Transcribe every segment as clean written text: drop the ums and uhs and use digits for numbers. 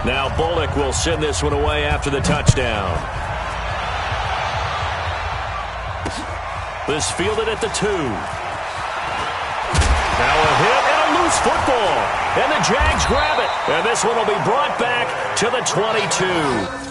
Now Bullock will send this one away after the touchdown. This fielded at the 2. Now a hit and a loose football. And the Jags grab it. And this one will be brought back to the 22.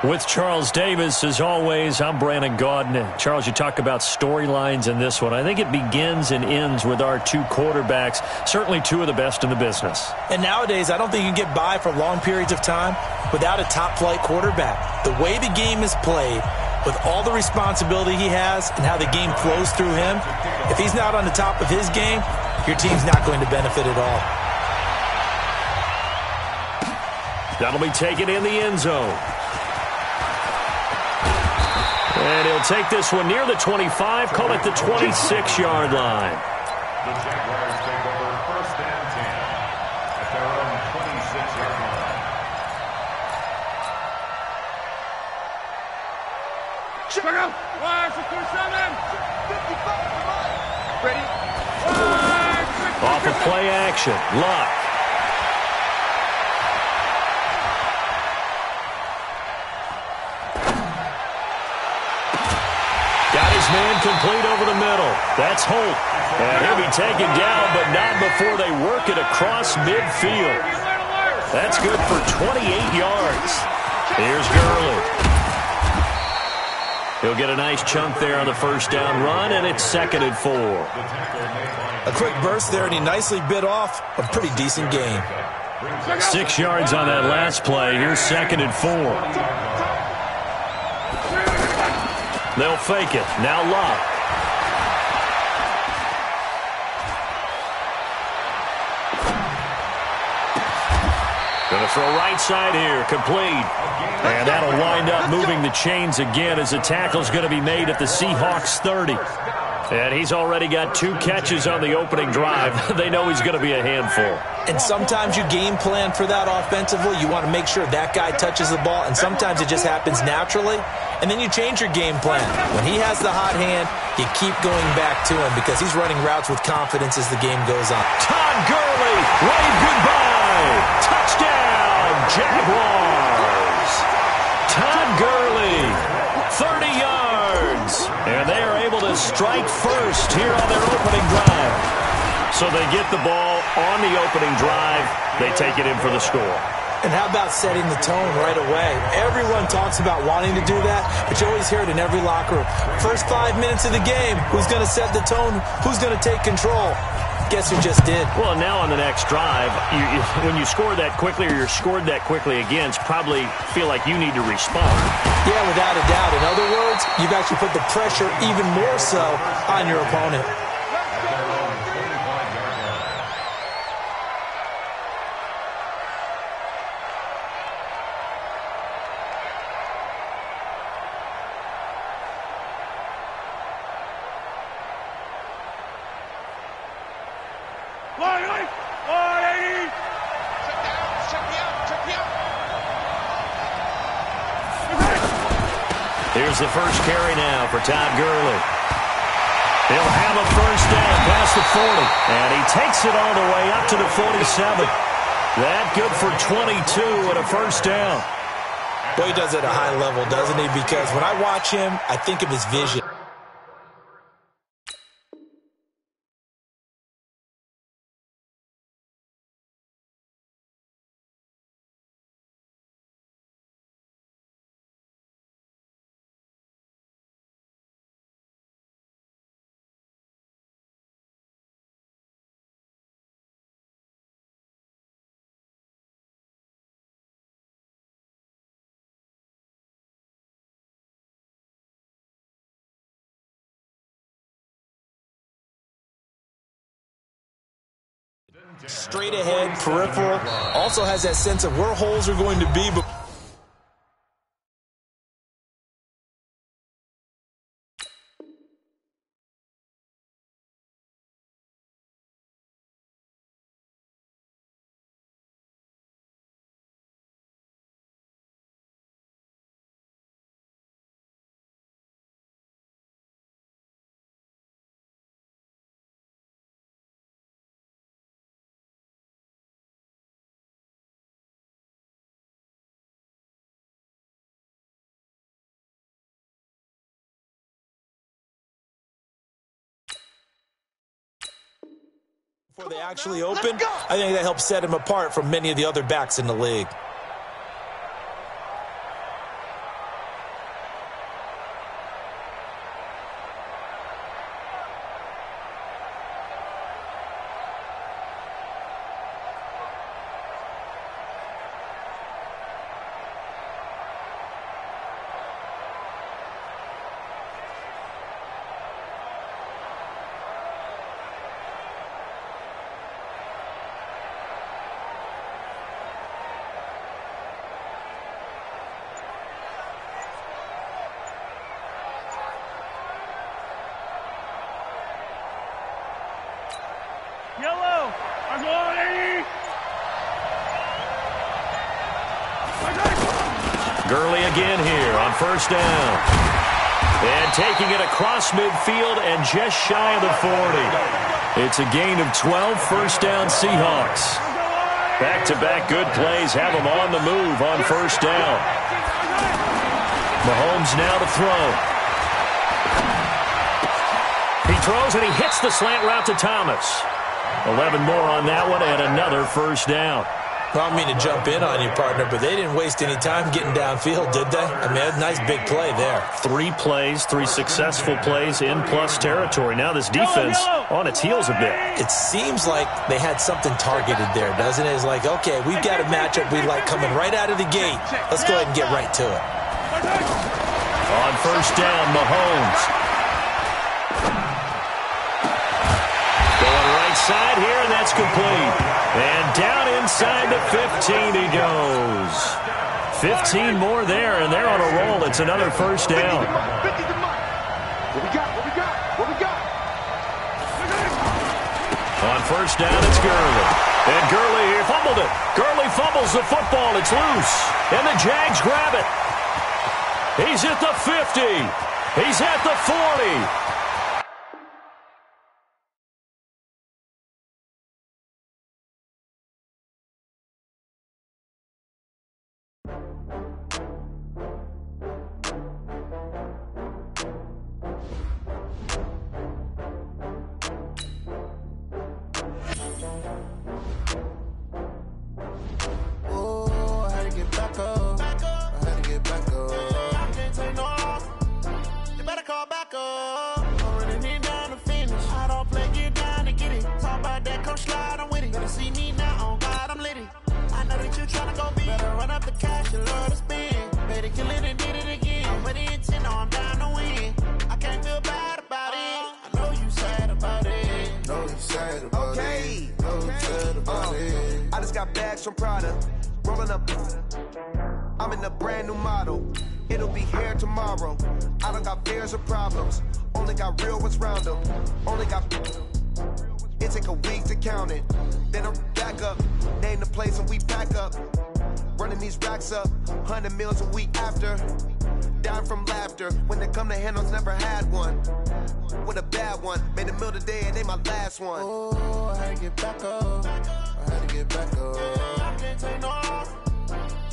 With Charles Davis, as always, I'm Brandon Gaudin. Charles, you talk about storylines in this one. I think it begins and ends with our two quarterbacks, certainly two of the best in the business. And nowadays, I don't think you can get by for long periods of time without a top-flight quarterback. The way the game is played, with all the responsibility he has and how the game flows through him, if he's not on the top of his game, your team's not going to benefit at all. That'll be taken in the end zone. And he'll take this one near the 25, call it the 26-yard line. The Jaguars take over 1st and 10 at their own 26-yard line. Check out. Wide for 47. 55. Ready. Off of play action. Luck. Man complete over the middle. That's Holt. And he'll be taken down, but not before they work it across midfield. That's good for 28 yards. Here's Gurley. He'll get a nice chunk there on the first down run, and it's 2nd and 4. A quick burst there, and he nicely bit off a pretty decent gain. 6 yards on that last play. Here's 2nd and 4. They'll fake it. Now Luck. Going to throw right side here. Complete. And that'll wind up moving the chains again as the tackle's going to be made at the Seahawks 30. And he's already got 2 catches on the opening drive. They know he's going to be a handful. And sometimes you game plan for that offensively. You want to make sure that guy touches the ball, and sometimes it just happens naturally. And then you change your game plan. When he has the hot hand, you keep going back to him because he's running routes with confidence as the game goes on. Todd Gurley, wave goodbye. Touchdown, Jaguars. Todd Gurley, 30 yards. And they are able to strike first here on their opening drive. So they get the ball on the opening drive. They take it in for the score. And how about setting the tone right away? Everyone talks about wanting to do that, but you always hear it in every locker room. First 5 minutes of the game, who's going to set the tone? Who's going to take control? Guess who just did? Well, now on the next drive, when you score that quickly or you're scored that quickly again, probably feel like you need to respond. Yeah, without a doubt. In other words, you've actually put the pressure even more so on your opponent. Here's the first carry now for Todd Gurley. He'll have a first down past the 40. And he takes it all the way up to the 47. That good for 22 and a first down. Boy, he does it at a high level, doesn't he? Because when I watch him, I think of his vision. Straight ahead, peripheral, also has that sense of where holes are going to be. But before they actually open, I think that helps set him apart from many of the other backs in the league. Yellow, I'm going. Gurley again here on first down. And taking it across midfield and just shy of the 40. It's a gain of 12, first down Seahawks. Back-to-back good plays have them on the move on first down. Mahomes now to throw. He throws and he hits the slant route to Thomas. 11 more on that one and another first down. Well, I don't mean to jump in on you, partner, but they didn't waste any time getting downfield, did they? I mean, a nice big play there. 3 plays, 3 successful plays in plus territory. Now this defense on its heels a bit. It seems like they had something targeted there, doesn't it? It's like, okay, we've got a matchup we like coming right out of the gate. Let's go ahead and get right to it. On first down, Mahomes. Going right side here, and that's complete. And down inside the 15 he goes. 15 more there, and they're on a roll. It's another first down. What we got? On first down, it's Gurley. And Gurley here fumbled it. Gurley fumbles the football. It's loose. And the Jags grab it. He's at the 50. He's at the 40. I'm in a brand new model. It'll be here tomorrow. I don't got fears or problems. Only got real ones round them. Only got. It take a week to count it. Then I'm back up. Name the place and we pack up. Running these racks up. 100 meals a week after. Dying from laughter. When they come to handles, never had one. with a bad one. Made a meal today and they my last one. Oh, I had to get back up. I had to get back up. I can't take no loss.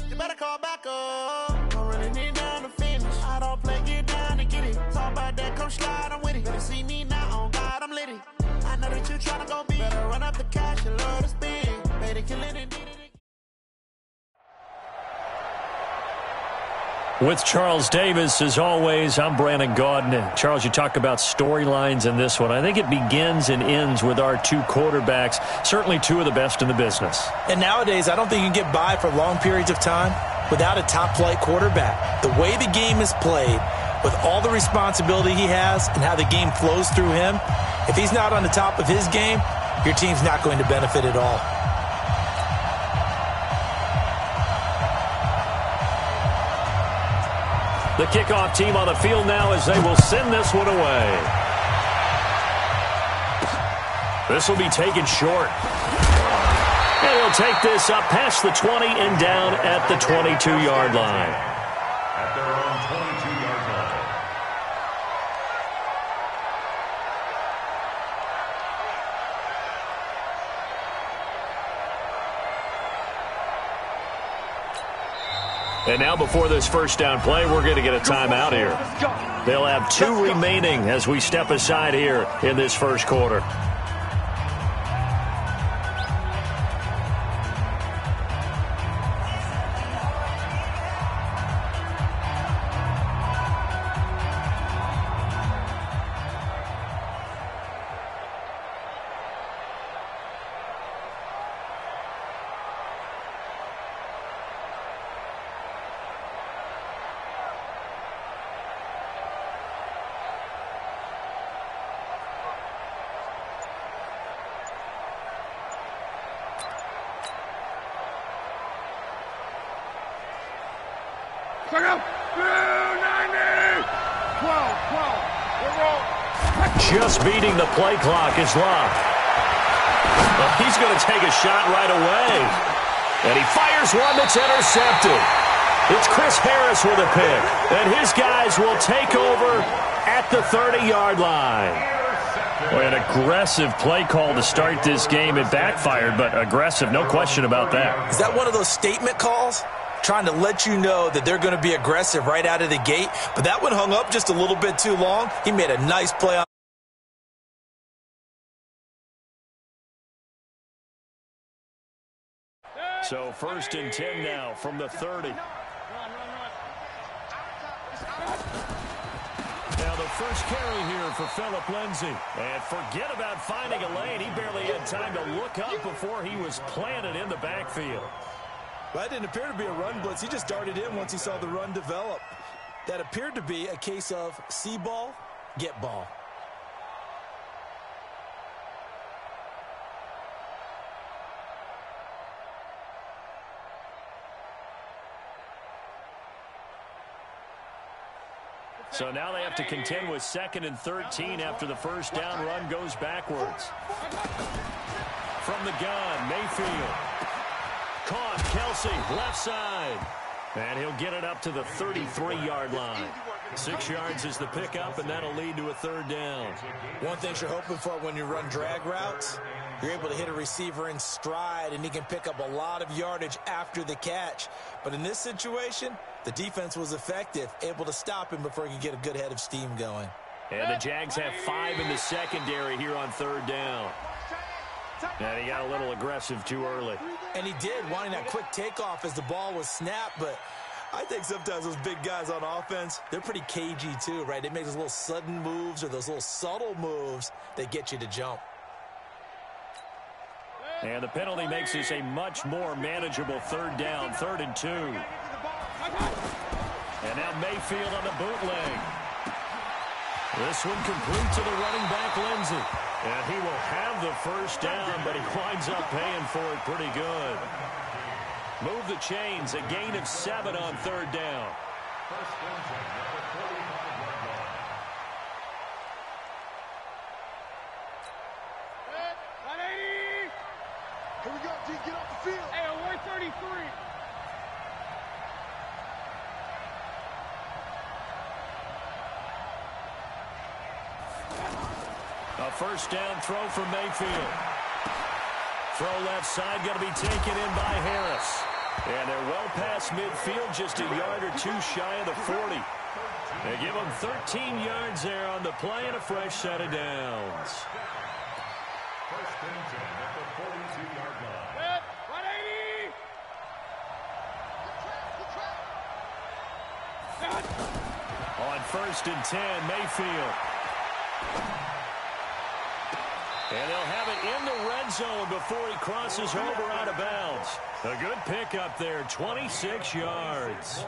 You better call back up. Don't really need down to finish. I don't play, get down and get it. Talk about that, come slide, I'm with it. Better see me now, on God, I'm litty. I know that you tryna go big. Better run up the cash, you love to spin. Better kill it and need it. With Charles Davis, as always, I'm Brandon Gaudin. Charles, you talk about storylines in this one. I think it begins and ends with our two quarterbacks, certainly two of the best in the business. And nowadays, I don't think you can get by for long periods of time without a top-flight quarterback. The way the game is played, with all the responsibility he has and how the game flows through him, if he's not on the top of his game, your team's not going to benefit at all. The kickoff team on the field now as they will send this one away. This will be taken short. And he'll take this up past the 20 and down at the 22-yard line. At their own 22-yard line. And now before this first down play, we're going to get a timeout here. They'll have two remaining as we step aside here in this first quarter. Just beating the play clock is Love. Well, he's going to take a shot right away. And he fires one that's intercepted. It's Chris Harris with a pick. And his guys will take over at the 30-yard line. Boy, an aggressive play call to start this game. It backfired, but aggressive, no question about that. Is that one of those statement calls? Trying to let you know that they're going to be aggressive right out of the gate. But that one hung up just a little bit too long. He made a nice play on. So 1st and 10 now from the 30. Now the first carry here for Phillip Lindsay. And forget about finding a lane. He barely had time to look up before he was planted in the backfield. Well, that didn't appear to be a run blitz. He just darted in once he saw the run develop. That appeared to be a case of see ball, get ball. So now they have to contend with 2nd and 13 after the first down run goes backwards. From the gun, Mayfield. Caught, Kelsey, left side. And he'll get it up to the 33-yard line. 6 yards is the pickup, and that'll lead to a 3rd down. One thing you're hoping for when you run drag routes, you're able to hit a receiver in stride, and he can pick up a lot of yardage after the catch. But in this situation, the defense was effective, able to stop him before he could get a good head of steam going. And the Jags have 5 in the secondary here on 3rd down. And he got a little aggressive too early. And he did, wanting that quick takeoff as the ball was snapped. But I think sometimes those big guys on offense, they're pretty cagey too, right? They make those little sudden moves or those little subtle moves that get you to jump. And the penalty makes this a much more manageable 3rd down, 3rd and 2. And now Mayfield on the bootleg. This one complete to the running back, Lindsay. And he will have the first down, but he winds up paying for it pretty good. Move the chains, a gain of 7 on 3rd down. Here we go, G, get off the field. Hey, we're 33. A first down throw from Mayfield. Throw left side, going to be taken in by Harris. And they're well past midfield, just a yard or two shy of the 40. They give them 13 yards there on the play and a fresh set of downs. First and 10 at the 42-yard line. 180! On first and 10, Mayfield. And they'll have it in the red zone before he crosses over out of bounds. A good pickup there, 26 yards.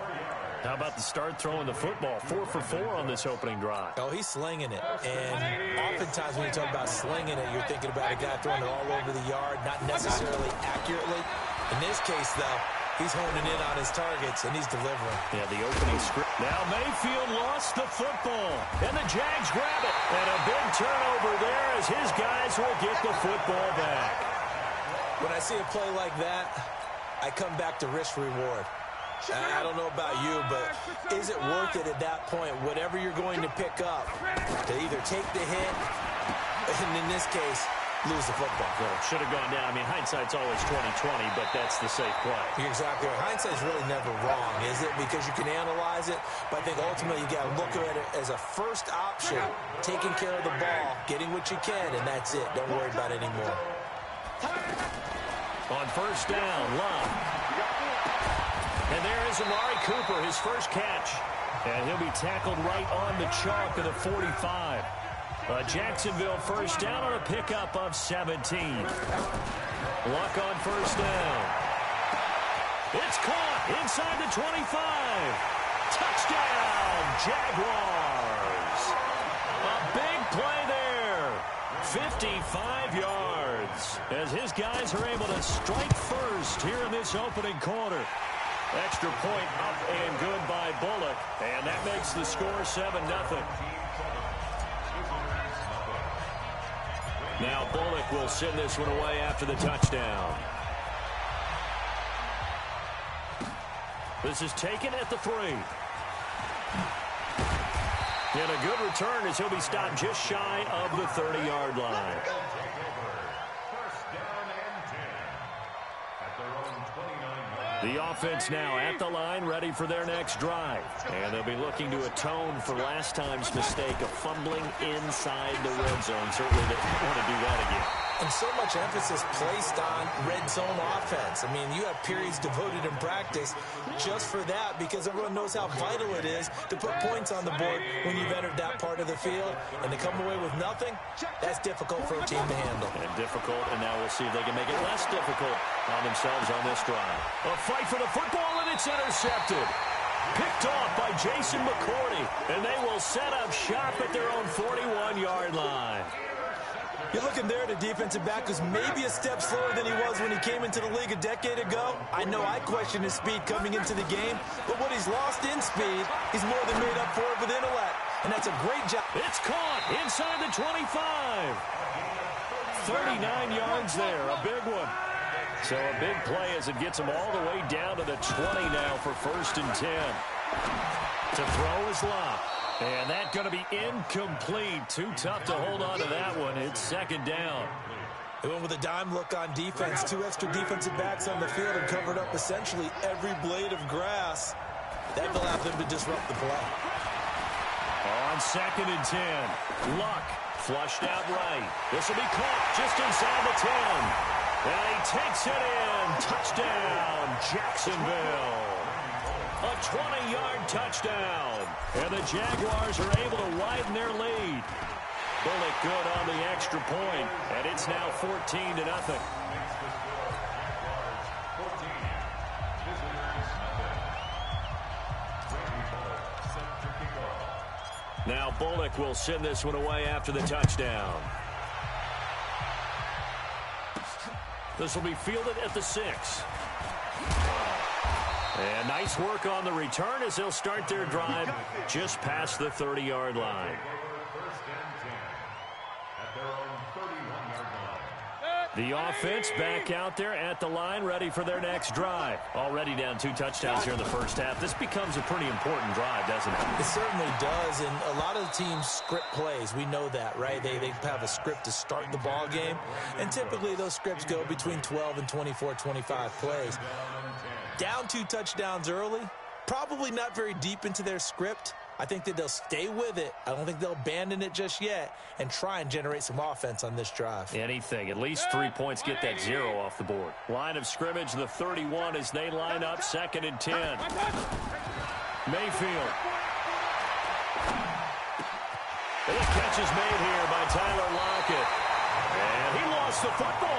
How about the start throwing the football? 4 for 4 on this opening drive. Oh, he's slinging it. And oftentimes when you talk about slinging it, you're thinking about a guy throwing it all over the yard, not necessarily accurately. In this case, though, he's honing in on his targets, and he's delivering. Yeah, the opening script. Now Mayfield lost the football, and the Jags grab it. And a big turnover there as his guys will get the football back. When I see a play like that, I come back to risk-reward. I don't know about you, but is it worth it at that point, whatever you're going to pick up, to either take the hit, and in this case, lose the football? Well, should have gone down. I mean, hindsight's always 20/20, but that's the safe play. You're exactly right. Hindsight's really never wrong, is it? Because you can analyze it, but I think ultimately you got to look at it as a first option, taking care of the ball, getting what you can, and that's it. Don't worry about it anymore. On first down, Love. And there is Amari Cooper, his first catch. And he'll be tackled right on the chalk of the 45. Jacksonville first down on a pickup of 17. Luck on first down. It's caught inside the 25. Touchdown, Jaguars. A big play there. 55 yards as his guys are able to strike first here in this opening quarter. Extra point up and good by Bullock, and that makes the score 7-0. Now Bullock will send this one away after the touchdown. This is taken at the 3. And a good return as he'll be stopped just shy of the 30-yard line. The offense now at the line, ready for their next drive. And they'll be looking to atone for last time's mistake of fumbling inside the red zone. Certainly they don't want to do that again. And so much emphasis placed on red zone offense. I mean, you have periods devoted in practice just for that because everyone knows how vital it is to put points on the board when you've entered that part of the field. And to come away with nothing, that's difficult for a team to handle. And difficult, and now we'll see if they can make it less difficult on themselves on this drive. A fight for the football, and it's intercepted. Picked off by Jason McCourty, and they will set up shop at their own 41-yard line. You're looking there at a defensive back who's maybe a step slower than he was when he came into the league a decade ago. I know I questioned his speed coming into the game, but what he's lost in speed, he's more than made up for it with intellect. And that's a great job. It's caught inside the 25. 39 yards there, a big one. So a big play as it gets him all the way down to the 20 now for first and 10. To throw is Love. And that's going to be incomplete. Too tough to hold on to that one. It's second down. They went with a dime look on defense. 2 extra defensive backs on the field and covered up essentially every blade of grass. That allowed them to disrupt the play. On second and 10, Luck flushed out right. This will be caught just inside the 10. And he takes it in. Touchdown, Jacksonville. A 20-yard touchdown. And the Jaguars are able to widen their lead. Bullock good on the extra point. And it's now 14-0. Now Bullock will send this one away after the touchdown. This will be fielded at the 6. And nice work on the return as they'll start their drive just past the 30-yard line. First and 10 at their own 31-yard line. The offense back out there at the line, ready for their next drive. Already down 2 touchdowns here in the first half. This becomes a pretty important drive, doesn't it? It certainly does, and a lot of the teams script plays. We know that, right? They have a script to start the ball game, and typically those scripts go between 12 and 24, 25 plays. Down 2 touchdowns early, probably not very deep into their script. I think that they'll stay with it. I don't think they'll abandon it just yet and try and generate some offense on this drive. Anything. At least 3 points, get that 0 off the board. Line of scrimmage, the 31 as they line up, 2nd and 10. Mayfield. And the catch is made here by Tyler Lockett. And he lost the football.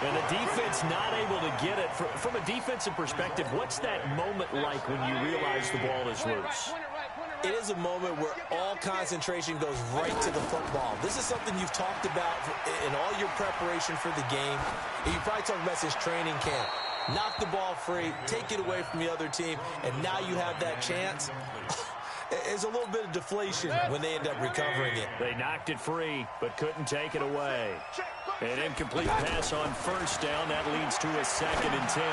And the defense not able to get it. From a defensive perspective, what's that moment like when you realize the ball is loose? It is a moment where all concentration goes right to the football. This is something you've talked about in all your preparation for the game. And you probably talked about since training camp. Knock the ball free, take it away from the other team, and now you have that chance. There's a little bit of deflation when they end up recovering it. They knocked it free, but couldn't take it away. An incomplete pass on first down. That leads to a 2nd and 10.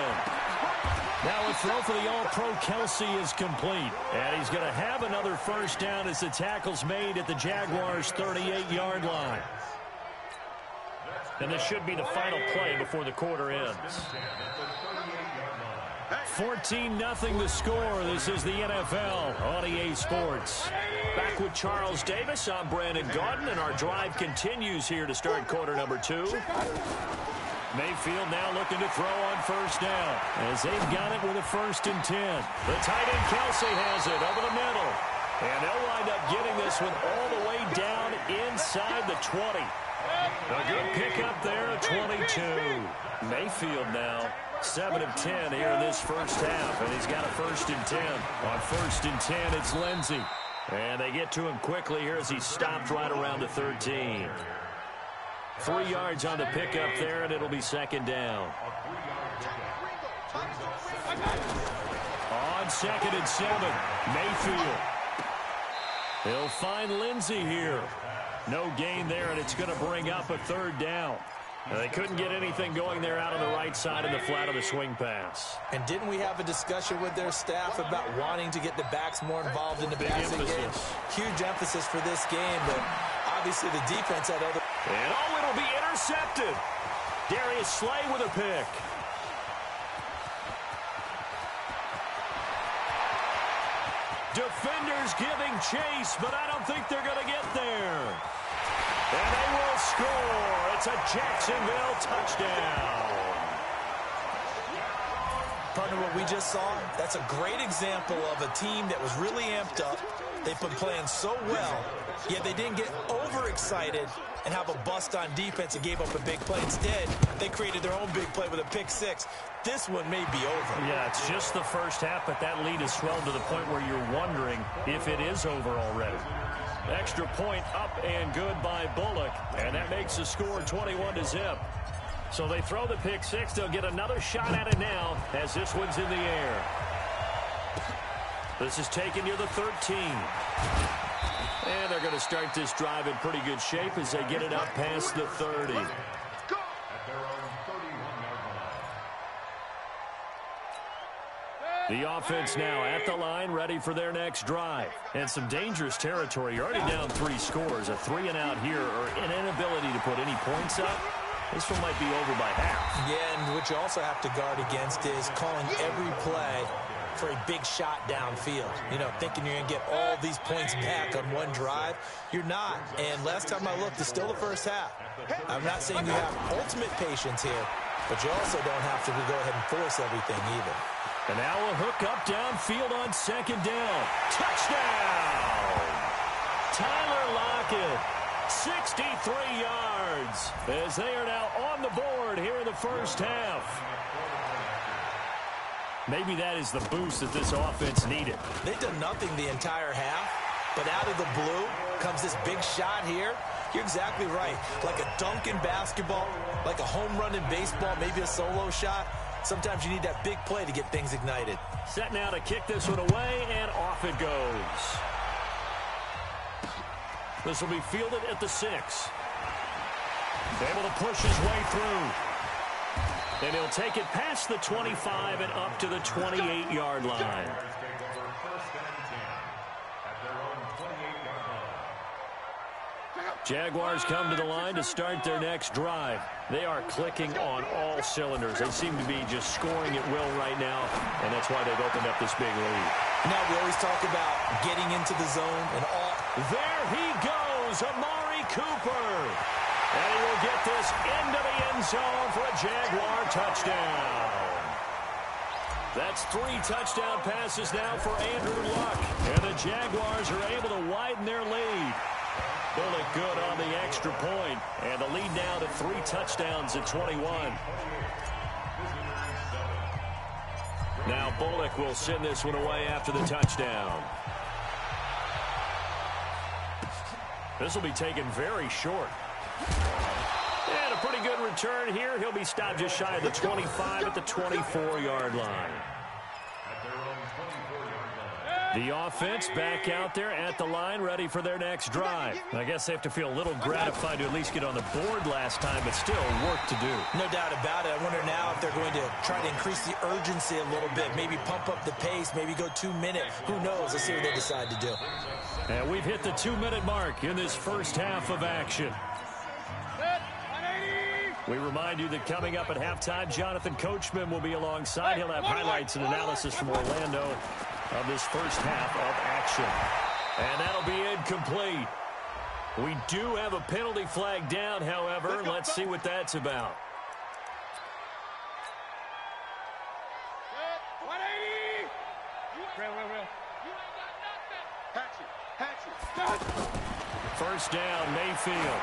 Now a throw for the All-Pro Kelsey is complete. And he's going to have another first down as the tackle's made at the Jaguars' 38-yard line. And this should be the final play before the quarter ends. 14-0 the score. This is the NFL on EA Sports. Back with Charles Davis. I'm Brandon Gaudin, and our drive continues here to start quarter number 2. Mayfield now looking to throw on first down as they've got it with a 1st and 10. The tight end Kelsey has it over the middle. And they'll wind up getting this one all the way down inside the 20. A good pickup there at 22. Mayfield now 7 of 10 here in this first half, and he's got a 1st and 10. On 1st and 10, it's Lindsey. And they get to him quickly here as he stopped right around the 13. 3 yards on the pickup there, and it'll be 2nd down. On 2nd and 7, Mayfield. He'll find Lindsey here. No gain there, and it's going to bring up a 3rd down. Now, they couldn't get anything going there out on the right side of the flat of the swing pass. And didn't we have a discussion with their staff about wanting to get the backs more involved in the passing game? Huge emphasis for this game, but obviously the defense had other... And oh, it'll be intercepted. Darius Slay with a pick. Defenders giving chase, but I don't think they're going to get there. And they will score. It's a Jacksonville touchdown. Partner, what we just saw, that's a great example of a team that was really amped up. They've been playing so well, yet they didn't get overexcited and have a bust on defense and gave up a big play. Instead, they created their own big play with a pick 6. This one may be over. Yeah, it's just the first half, but that lead has swelled to the point where you're wondering if it is over already. Extra point up and good by Bullock, and that makes the score 21-0. So they throw the pick 6. They'll get another shot at it now as this one's in the air. This is taken near the 13. And they're going to start this drive in pretty good shape as they get it up past the 30. The offense now at the line, ready for their next drive. And some dangerous territory. You're already down 3 scores. A 3-and-out here, or an inability to put any points up. This one might be over by half. Yeah, and what you also have to guard against is calling every play for a big shot downfield. You know, thinking you're going to get all these points back on one drive. You're not. And last time I looked, it's still the first half. I'm not saying you have ultimate patience here, but you also don't have to go ahead and force everything either. And now a hook up downfield on 2nd down. Touchdown! Tyler Lockett, 63 yards, as they are now on the board here in the first half. Maybe that is the boost that this offense needed. They've done nothing the entire half, but out of the blue comes this big shot here. You're exactly right. Like a dunk in basketball, like a home run in baseball, maybe a solo shot. Sometimes you need that big play to get things ignited. Set now to kick this one away, and off it goes. This will be fielded at the 6. Able to push his way through. And he'll take it past the 25 and up to the 28-yard line. Jaguars come to the line to start their next drive. They are clicking on all cylinders. They seem to be just scoring at will right now, and that's why they've opened up this big lead. Now we always talk about getting into the zone and all. There he goes, Amari Cooper. And he will get this into the end zone for a Jaguar touchdown. That's 3 touchdown passes now for Andrew Luck. And the Jaguars are able to widen their lead. Bullock good on the extra point. And the lead now to 3 touchdowns at 21. Now Bullock will send this one away after the touchdown. This will be taken very short. And a pretty good return here. He'll be stopped just shy of the 25 at the 24-yard line. The offense back out there at the line, ready for their next drive. I guess they have to feel a little gratified to at least get on the board last time, but still work to do. No doubt about it. I wonder now if they're going to try to increase the urgency a little bit, maybe pump up the pace, maybe go 2-minute. Who knows? Let's see what they decide to do. And we've hit the 2-minute mark in this first half of action. We remind you that coming up at halftime, Jonathan Coachman will be alongside. He'll have highlights and analysis from Orlando of this first half of action. And that'll be incomplete. We do have a penalty flag down, however. Let's see what that's about. First down, Mayfield.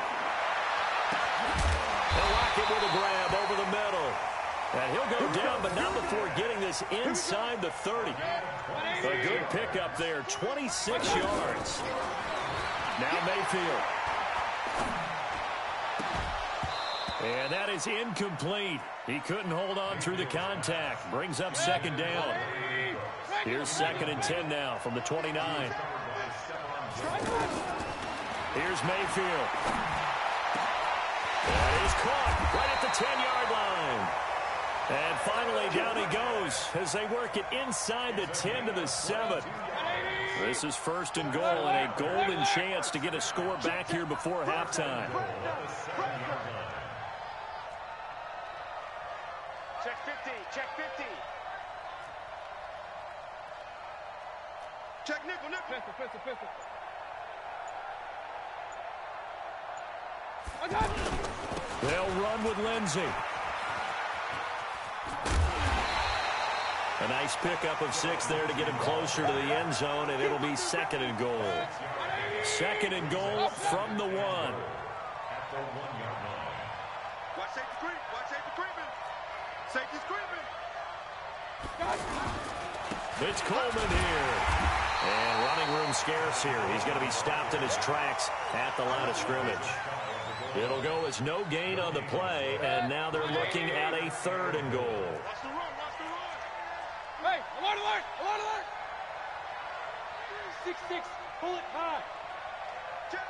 They'll lock it with a grab over the middle. And he'll go down, but not before getting this inside the 30. A good pickup there, 26 yards. Now Mayfield. And that is incomplete. He couldn't hold on through the contact. Brings up second down. Here's 2nd and 10 now from the 29. Here's Mayfield. And he's caught right at the 10-yard line. And finally, down he goes as they work it inside the 10 to the 7. This is 1st and goal and a golden chance to get a score back here before halftime. Check 50, check 50. Check nickel, nickel. Pistol. I got it. They'll run with Lindsey. A nice pickup of 6 there to get him closer to the end zone, and it'll be 2nd and goal. 2nd and goal from the 1. Watch safety creep. Watch safety creeping. Safety's creeping. It's Coleman here. And running room scarce here. He's going to be stopped in his tracks at the line of scrimmage. It'll go as no gain on the play, and now they're looking at a 3rd and goal. Watch the run. Hey, alert, alert, alert, alert. 6-6, pull it high. Check.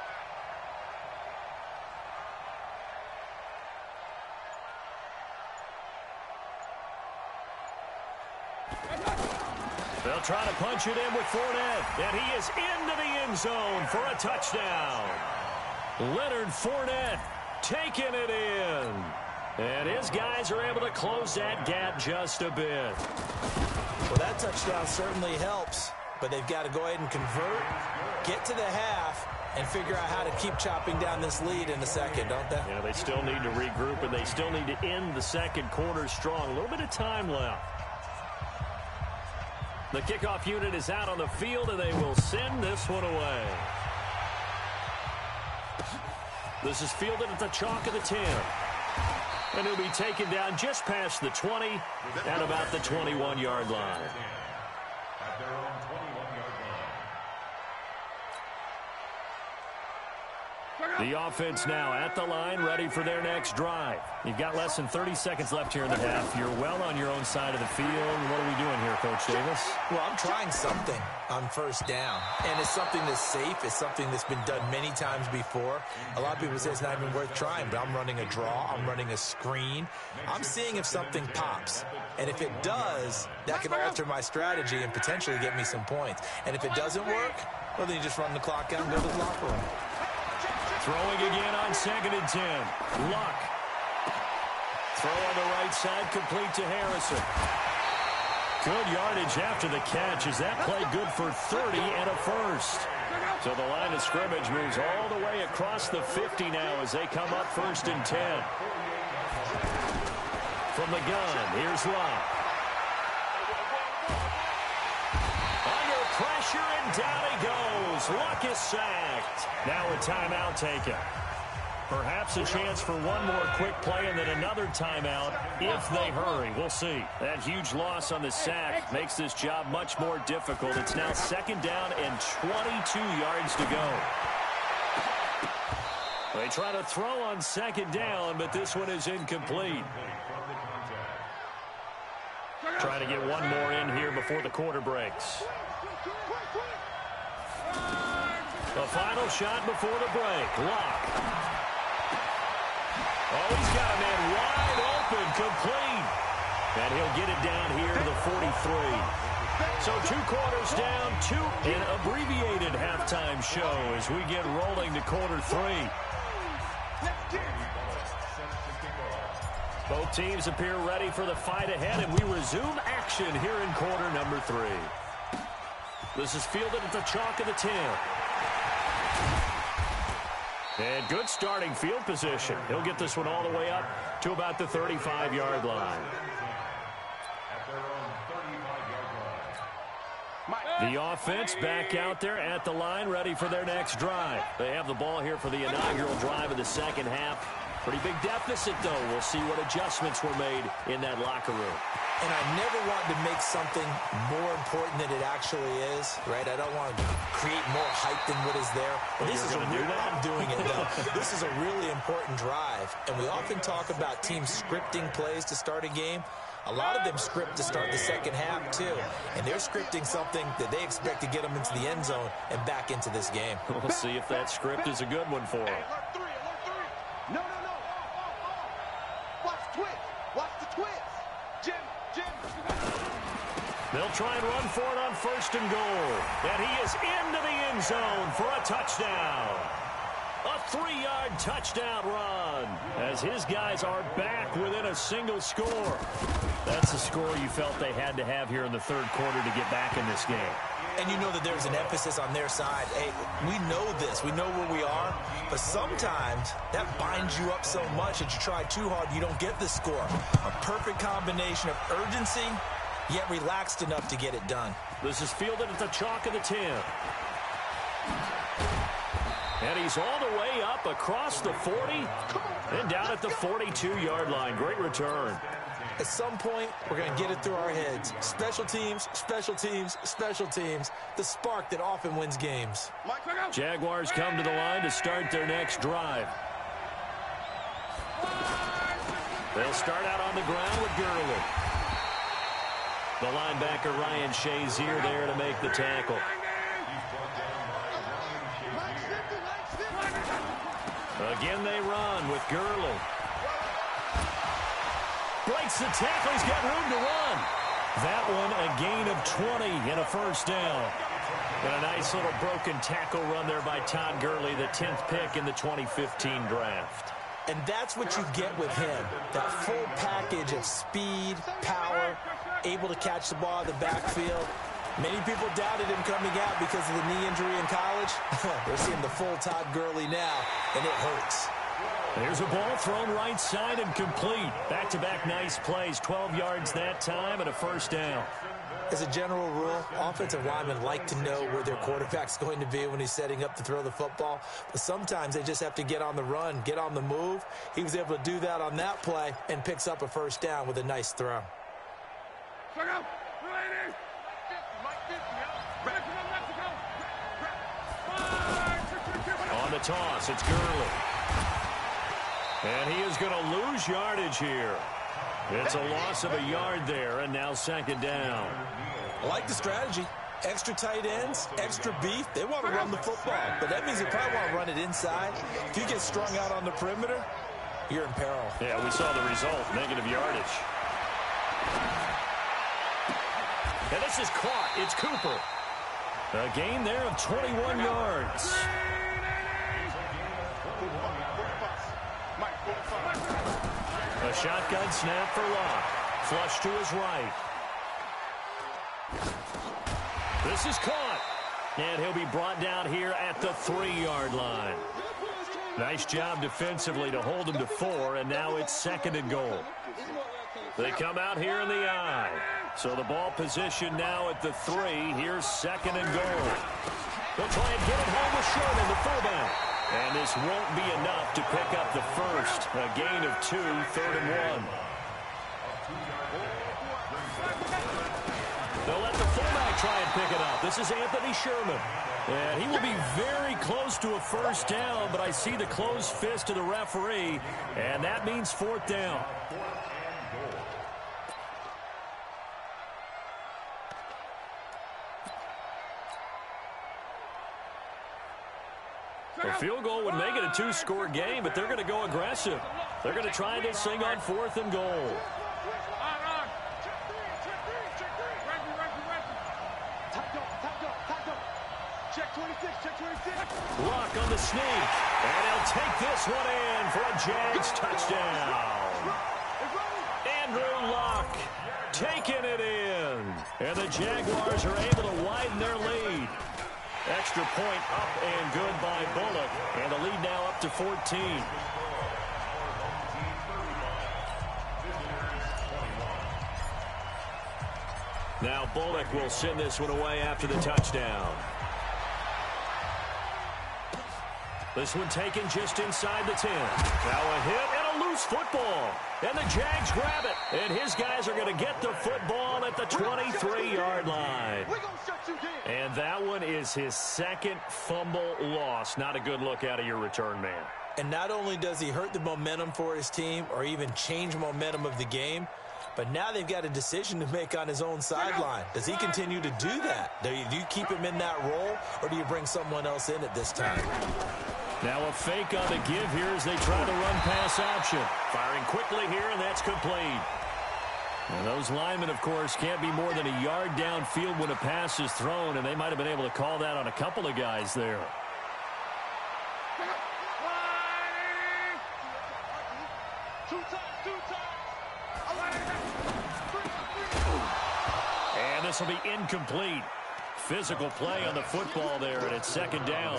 They'll try to punch it in with Fournette, and he is into the end zone for a touchdown. Leonard Fournette taking it in. And his guys are able to close that gap just a bit. Well, that touchdown certainly helps, but they've got to go ahead and convert, get to the half, and figure out how to keep chopping down this lead in the second, don't they? Yeah, they still need to regroup, and they still need to end the second quarter strong. A little bit of time left. The kickoff unit is out on the field, and they will send this one away. This is fielded at the chalk of the 10. And he'll be taken down just past the 20 at about the 21-yard line. At their own 21-yard The offense now at the line, ready for their next drive. You've got less than 30 seconds left here in the half. You're well on your own side of the field. What are we doing here, Coach Davis? Well, I'm trying something on first down, and it's something that's safe. It's something that's been done many times before. A lot of people say it's not even worth trying, but I'm running a draw. I'm running a screen. I'm seeing if something pops, and if it does, that can alter my strategy and potentially get me some points. And if it doesn't work, well, then you just run the clock out and go to the locker room. Throwing again on 2nd and 10. Luck. Throw on the right side, complete to Harrison. Good yardage after the catch. Is that play good for 30 and a first? So the line of scrimmage moves all the way across the 50 now as they come up 1st and 10. From the gun, here's Luck. Under pressure, and down he goes. Luck is sacked. Now a timeout taken. Perhaps a chance for one more quick play and then another timeout if they hurry. We'll see. That huge loss on the sack makes this job much more difficult. It's now 2nd down and 22 yards to go. They try to throw on 2nd down, but this one is incomplete. Trying to get one more in here before the quarter breaks. The final shot before the break. Luck. Oh, he's got a man wide open, complete. And he'll get it down here to the 43. So 2 quarters down, an abbreviated halftime show as we get rolling to quarter 3. Both teams appear ready for the fight ahead, and we resume action here in quarter number 3. This is fielded at the chalk of the 10. And good starting field position. He'll get this one all the way up to about the 35-yard line. The offense back out there at the line, ready for their next drive. They have the ball here for the inaugural drive of the second half. Pretty big deficit, though. We'll see what adjustments were made in that locker room. And I never want to make something more important than it actually is, right? I don't want to create more hype than what is there. But this is I'm doing it, though. This is a really important drive. And we often talk about teams scripting plays to start a game. A lot of them script to start the second half, too. And they're scripting something that they expect to get them into the end zone and back into this game. We'll see if that script is a good one for them. No. Watch the twist. Watch the twist. Jim. They'll try and run for it on 1st and goal. And he is into the end zone for a touchdown. A 3-yard touchdown run as his guys are back within a single score. That's the score you felt they had to have here in the 3rd quarter to get back in this game. And you know that there's an emphasis on their side. Hey, we know this. We know where we are. But sometimes that binds you up so much that you try too hard, you don't get the score. A perfect combination of urgency, yet relaxed enough to get it done. This is fielded at the chalk of the 10. And he's all the way up across the 40 and down at the 42-yard line. Great return. At some point, we're going to get it through our heads. Special teams, special teams, special teams. The spark that often wins games. Jaguars come to the line to start their next drive. They'll start out on the ground with Gurley. The linebacker Ryan Shazier there to make the tackle. Again they run with Gurley. Breaks the tackle. He's got room to run. That one a gain of 20 and a 1st down. And a nice little broken tackle run there by Todd Gurley, the 10th pick in the 2015 draft. And that's what you get with him. That full package of speed, power, able to catch the ball in the backfield. Many people doubted him coming out because of the knee injury in college. We're seeing the full Todd Gurley now, and it hurts. There's a ball thrown right side and complete. Back-to-back nice plays, 12 yards that time and a 1st down. As a general rule, offensive linemen like to know where their quarterback's going to be when he's setting up to throw the football. But sometimes they just have to get on the run, get on the move. He was able to do that on that play and picks up a 1st down with a nice throw. On the toss. It's Gurley. And he is going to lose yardage here. It's a loss of a yard there, and now second down. I like the strategy. Extra tight ends, extra beef. They want to run the football, but that means they probably want to run it inside. If you get strung out on the perimeter, you're in peril. Yeah, we saw the result, negative yardage. And this is caught. It's Cooper. A gain there of 21 yards. A shotgun snap for Locke. Flush to his right. This is caught. And he'll be brought down here at the 3-yard line. Nice job defensively to hold him to 4, and now it's second and goal. They come out here in the I. So the ball position now at the 3. Here's second and goal. They'll try and get it home with Sherman, the fullback. And this won't be enough to pick up the first. A gain of 2, third and 1. They'll let the fullback try and pick it up. This is Anthony Sherman. And he will be very close to a first down, but I see the closed fist of the referee, and that means fourth down. A field goal would make it a 2-score game, but they're going to go aggressive. They're going to try this thing on 4th and goal. Check 26, check 26. Luck on the sneak, and he'll take this one in for a Jags touchdown. Andrew Luck taking it in, and the Jaguars are able to widen their lead. Extra point up and good by Bullock, and the lead now up to 14. Now Bullock will send this one away after the touchdown. This one taken just inside the 10. Now a hit and a loose football. And the Jags grab it. And his guys are going to get the football at the 23-yard line. And that one is his second fumble loss. Not a good look out of your return man. And not only does he hurt the momentum for his team or even change momentum of the game, but now they've got a decision to make on his own sideline. Does he continue to do that? Do you keep him in that role, or do you bring someone else in at this time? Now a fake on the give here as they try to run pass option. Firing quickly here, and that's complete. And those linemen, of course, can't be more than a yard downfield when a pass is thrown, and they might have been able to call that on a couple of guys there. And this will be incomplete. Physical play on the football there, and it's second down.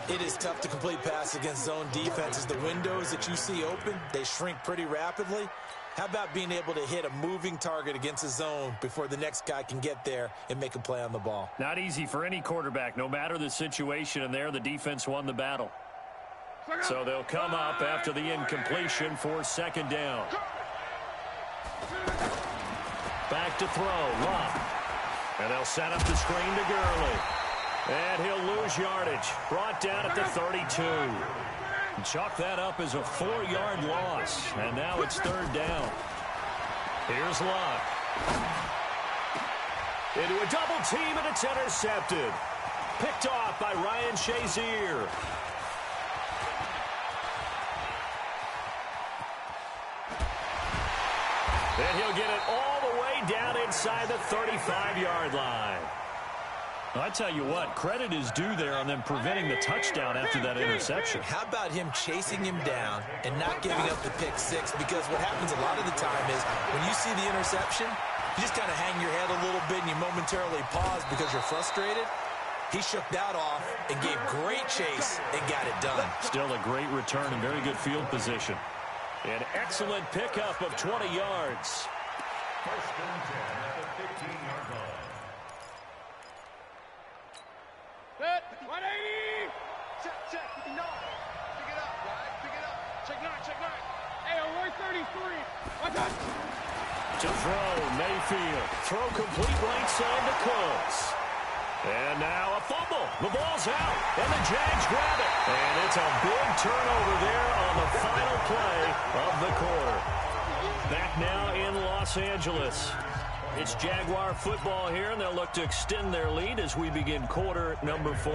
It is tough to complete pass against zone defenses. The windows that you see open, they shrink pretty rapidly. How about being able to hit a moving target against a zone before the next guy can get there and make a play on the ball? Not easy for any quarterback, no matter the situation, and there the defense won the battle. So they'll come up after the incompletion for second down. Back to throw, Luck. And they'll set up the screen to Gurley. And he'll lose yardage. Brought down at the 32. And chalk that up as a 4-yard loss. And now it's third down. Here's Luck. Into a double team, and it's intercepted. Picked off by Ryan Shazier. And he'll get it all the way down inside the 35-yard line. Well, I tell you what, credit is due there on them preventing the touchdown after that interception. How about him chasing him down and not giving up the pick six? Because what happens a lot of the time is when you see the interception, you just kind of hang your head a little bit and you momentarily pause because you're frustrated. He shook that off and gave great chase and got it done. Still a great return and very good field position. An excellent pickup of 20 yards. First and 10 at the 15-yard line. Set, 180. Check, 59. Pick it up, guys, pick it up. Check 9. Hey, on 133. Watch out. To throw, Mayfield. Throw complete right side to Cooks. And now a fumble. The ball's out, and the Jags grab it. And it's a big turnover there on the final play of the quarter. Back now in Los Angeles. It's Jaguar football here, and they'll look to extend their lead as we begin quarter number 4.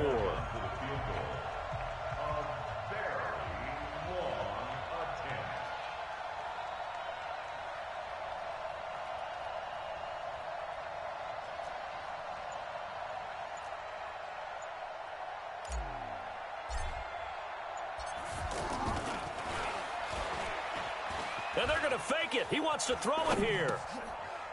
And they're going to fake it. He wants to throw it here.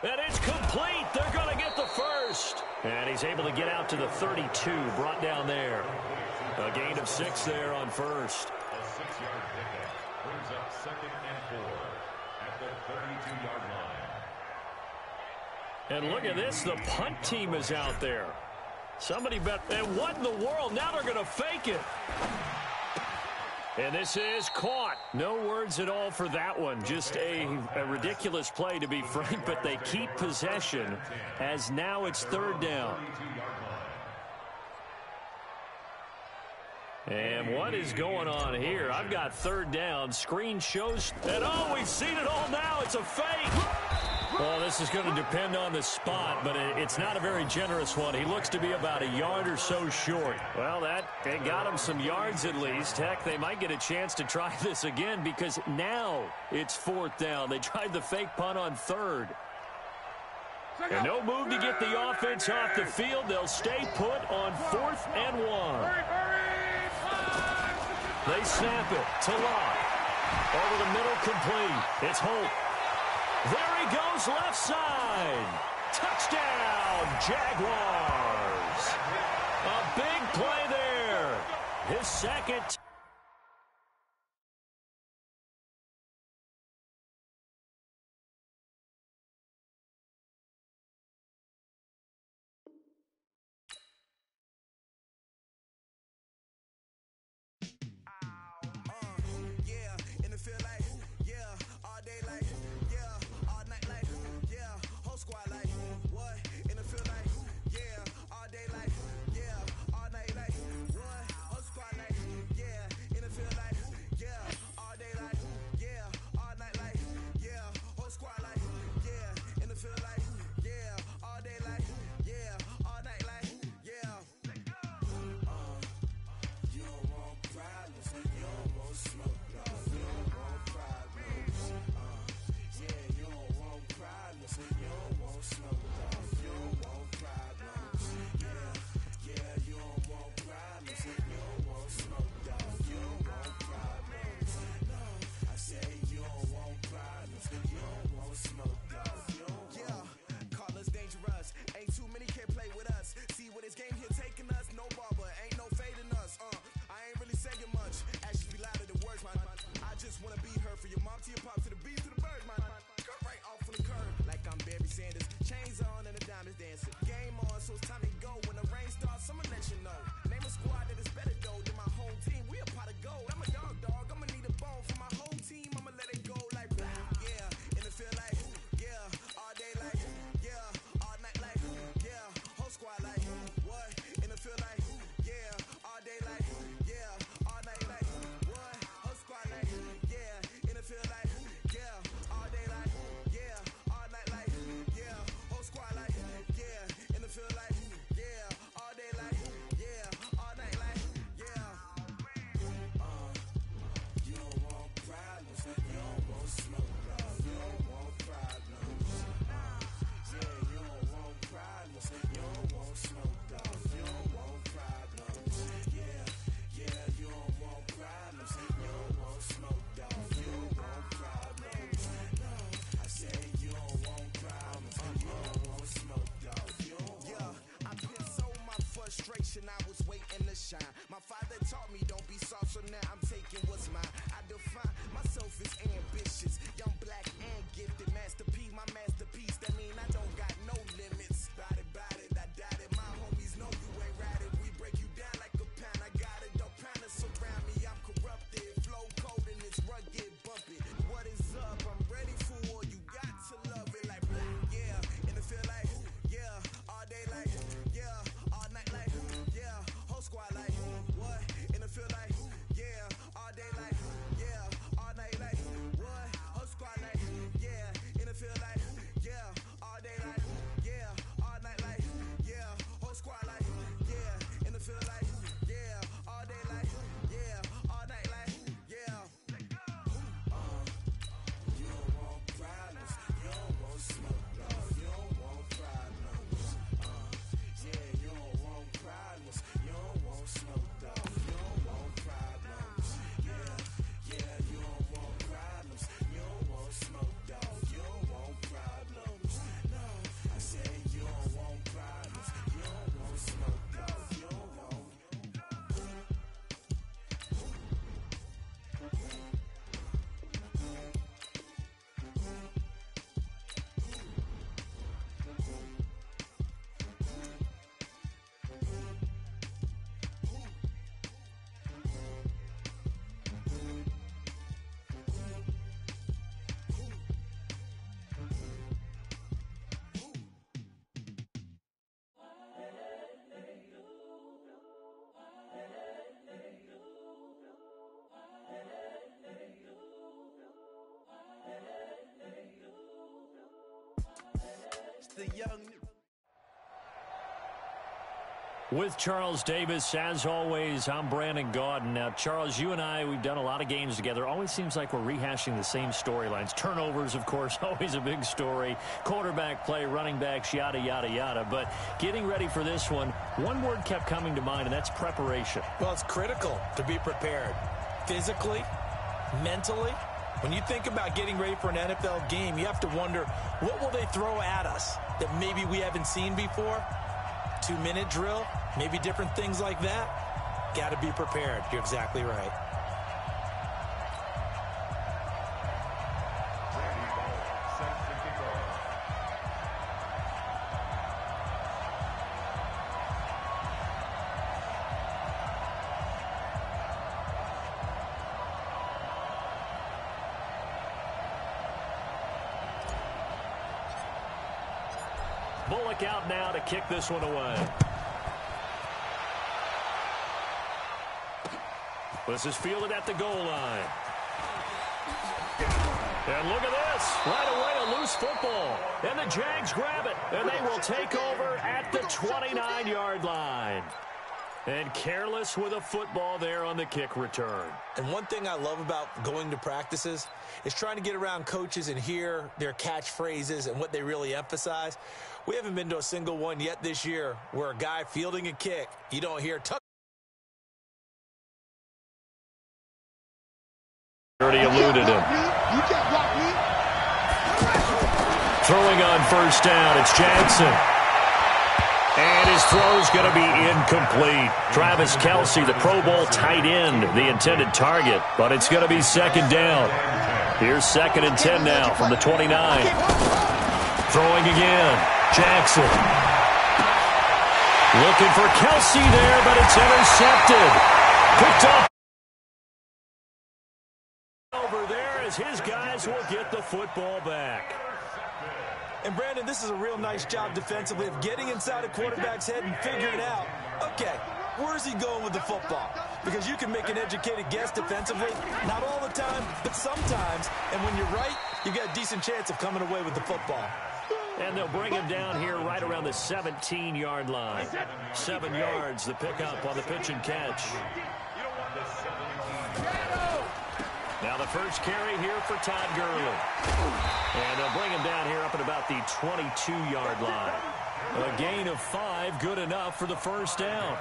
And it's complete. They're going to get the first. And he's able to get out to the 32, brought down there. A gain of 6 there on first. A 6-yard pickup brings up 2nd and 4 at the 32-yard line. And look at this. The punt team is out there. Somebody bet. And what in the world? Now they're going to fake it. And this is caught. No words at all for that one. Just a ridiculous play, to be frank, but they keep possession as now it's 3rd down. And what is going on here? I've got 3rd down. Screen shows. And oh, we've seen it all now. It's a fake. Well, this is going to depend on the spot, but it's not a very generous one. He looks to be about a yard or so short. Well, they got him some yards at least. Heck, they might get a chance to try this again because now it's 4th down. They tried the fake punt on 3rd. And no move to get the offense off the field. They'll stay put on 4th and 1. They snap it to Locke. Over the middle, complete. It's Holt. There he goes, left side. Touchdown, Jaguars. A big play there. His second. I was waiting to shine. My father taught me don't be soft, so now I'm taking what's mine. I define myself as ambitious, young, black, and gifted. Masterpiece, my masterpiece. That mean I don't got no limits. Bout it, I doubt it. My homies know you ain't right it. We break you down like a pound. I got it, don't pound us around me. I'm corrupted, flow cold and it's rugged, bumpy. What is up? I'm ready for war. You got to love it like yeah. And it feel like yeah, all day like yeah, all night. a young... With Charles Davis, as always, I'm Brandon Gaudin. Now, Charles, you and I, we've done a lot of games together. Always seems like we're rehashing the same storylines. Turnovers, of course, always a big story. Quarterback play, running backs, yada, yada, yada. But getting ready for this one word kept coming to mind, and that's preparation. Well, it's critical to be prepared. Physically, mentally. When you think about getting ready for an NFL game, you have to wonder, what will they throw at us that maybe we haven't seen before? 2-minute drill, maybe different things like that. Got to be prepared. You're exactly right. Bullock out now to kick this one away. This is fielded at the goal line. And look at this. Right away, a loose football. And the Jags grab it. And they will take over at the 29-yard line. And careless with a football there on the kick return. And one thing I love about going to practices is trying to get around coaches and hear their catchphrases and what they really emphasize. We haven't been to a single one yet this year where a guy fielding a kick, you don't hear tuck. Already eluded him. You can't block me. Throwing on first down, it's Jackson. And his throw's going to be incomplete. Travis Kelce, the Pro Bowl tight end, the intended target. But it's going to be second down. Here's 2nd and 10 now from the 29. Throwing again. Jackson. Looking for Kelce there, but it's intercepted. Picked up. Over there as his guys will get the football back. And, Brandon, this is a real nice job defensively of getting inside a quarterback's head and figuring out, okay, where's he going with the football? Because you can make an educated guess defensively, not all the time, but sometimes. And when you're right, you got a decent chance of coming away with the football. And they'll bring him down here right around the 17-yard line. 7 yards, the pickup on the pitch and catch. Now the first carry here for Todd Gurley. And they'll bring him down here up at about the 22-yard line. A gain of 5, good enough for the first down.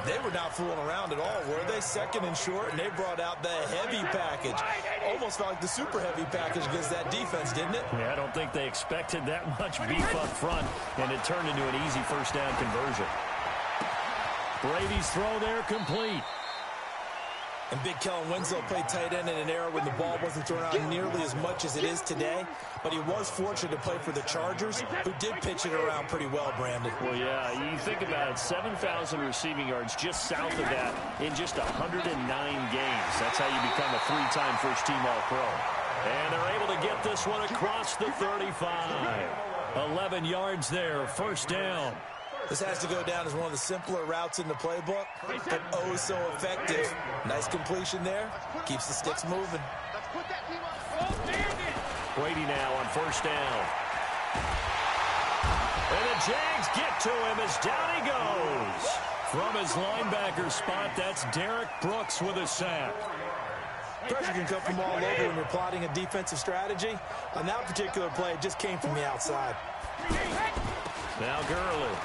They were not fooling around at all, were they? 2nd and short, and they brought out the heavy package. Almost felt like the super heavy package against that defense, didn't it? Yeah, I don't think they expected that much beef up front, and it turned into an easy first down conversion. Brady's throw there complete. And Big Kellen Winslow played tight end in an era when the ball wasn't thrown out nearly as much as it is today. But he was fortunate to play for the Chargers, who did pitch it around pretty well, Brandon. Well, yeah, you think about it, 7,000 receiving yards just south of that in just 109 games. That's how you become a 3-time first-team All-Pro. And they're able to get this one across the 35. 11 yards there, first down. This has to go down as one of the simpler routes in the playbook, but oh so effective. Nice completion there. Keeps the sticks moving. Brady now on first down. And the Jags get to him as down he goes. From his linebacker spot, that's Derek Brooks with a sack. Pressure can come from all over when you're plotting a defensive strategy. On that particular play, it just came from the outside. Now Gurley.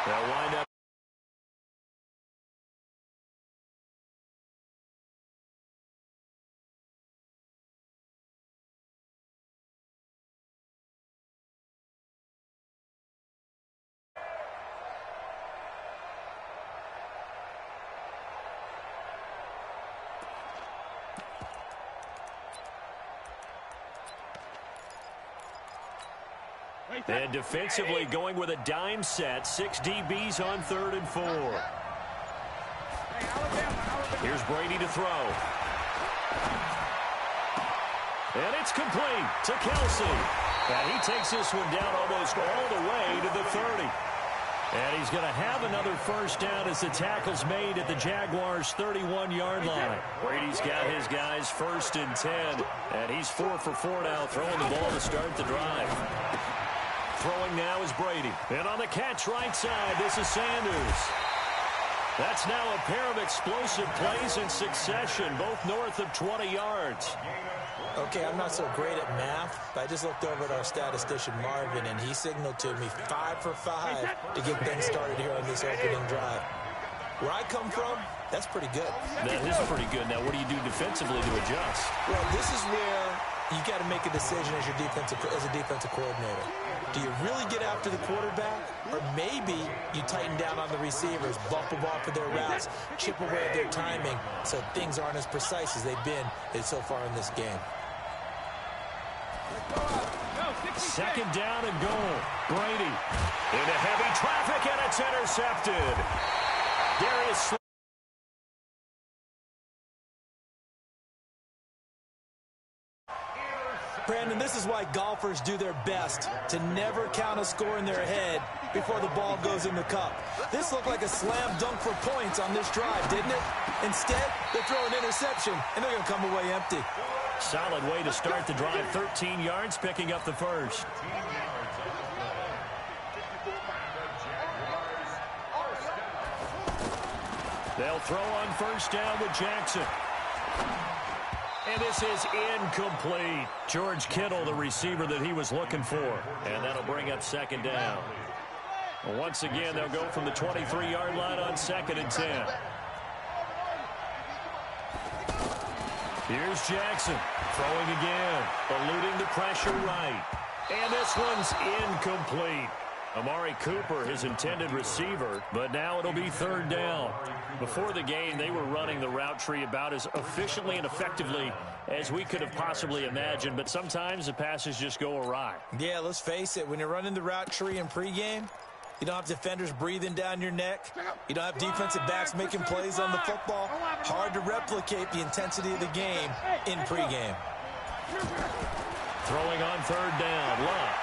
They'll wind up. And defensively going with a dime set. 6 DBs on 3rd and 4. Here's Brady to throw. And it's complete to Kelce. And he takes this one down almost all the way to the 30. And he's going to have another first down as the tackle's made at the Jaguars' 31-yard line. Brady's got his guys 1st and 10, and he's 4 for 4 now, throwing the ball to start the drive. Throwing now is Brady. And on the catch right side, this is Sanders. That's now a pair of explosive plays in succession, both north of 20 yards. Okay, I'm not so great at math, but I just looked over at our statistician, Marvin, and he signaled to me 5 for 5 to get things started here on this opening drive. Where I come from, that's pretty good. That is pretty good. Now, what do you do defensively to adjust? Well, this is where you got to make a decision as a defensive coordinator. Do you really get after the quarterback, or maybe you tighten down on the receivers, bump them off of their routes, chip away at their timing, so things aren't as precise as they've been so far in this game. 2nd down and goal. Brady into heavy traffic, and it's intercepted. Darius. Brandon, this is why golfers do their best to never count a score in their head before the ball goes in the cup. This looked like a slam dunk for points on this drive, didn't it? Instead, they throw an interception, and they're going to come away empty. Solid way to start the drive. 13 yards, picking up the first. They'll throw on 1st down with Jackson. And this is incomplete. George Kittle, the receiver that he was looking for. And that'll bring up 2nd down. Once again, they'll go from the 23-yard line on 2nd and 10. Here's Jackson, throwing again, eluding the pressure right. And this one's incomplete. Amari Cooper, his intended receiver, but now it'll be 3rd down. Before the game, they were running the route tree about as efficiently and effectively as we could have possibly imagined, but sometimes the passes just go awry. Yeah, let's face it, when you're running the route tree in pregame, you don't have defenders breathing down your neck. You don't have defensive backs making plays on the football. Hard to replicate the intensity of the game in pregame. Throwing on 3rd down, Luck.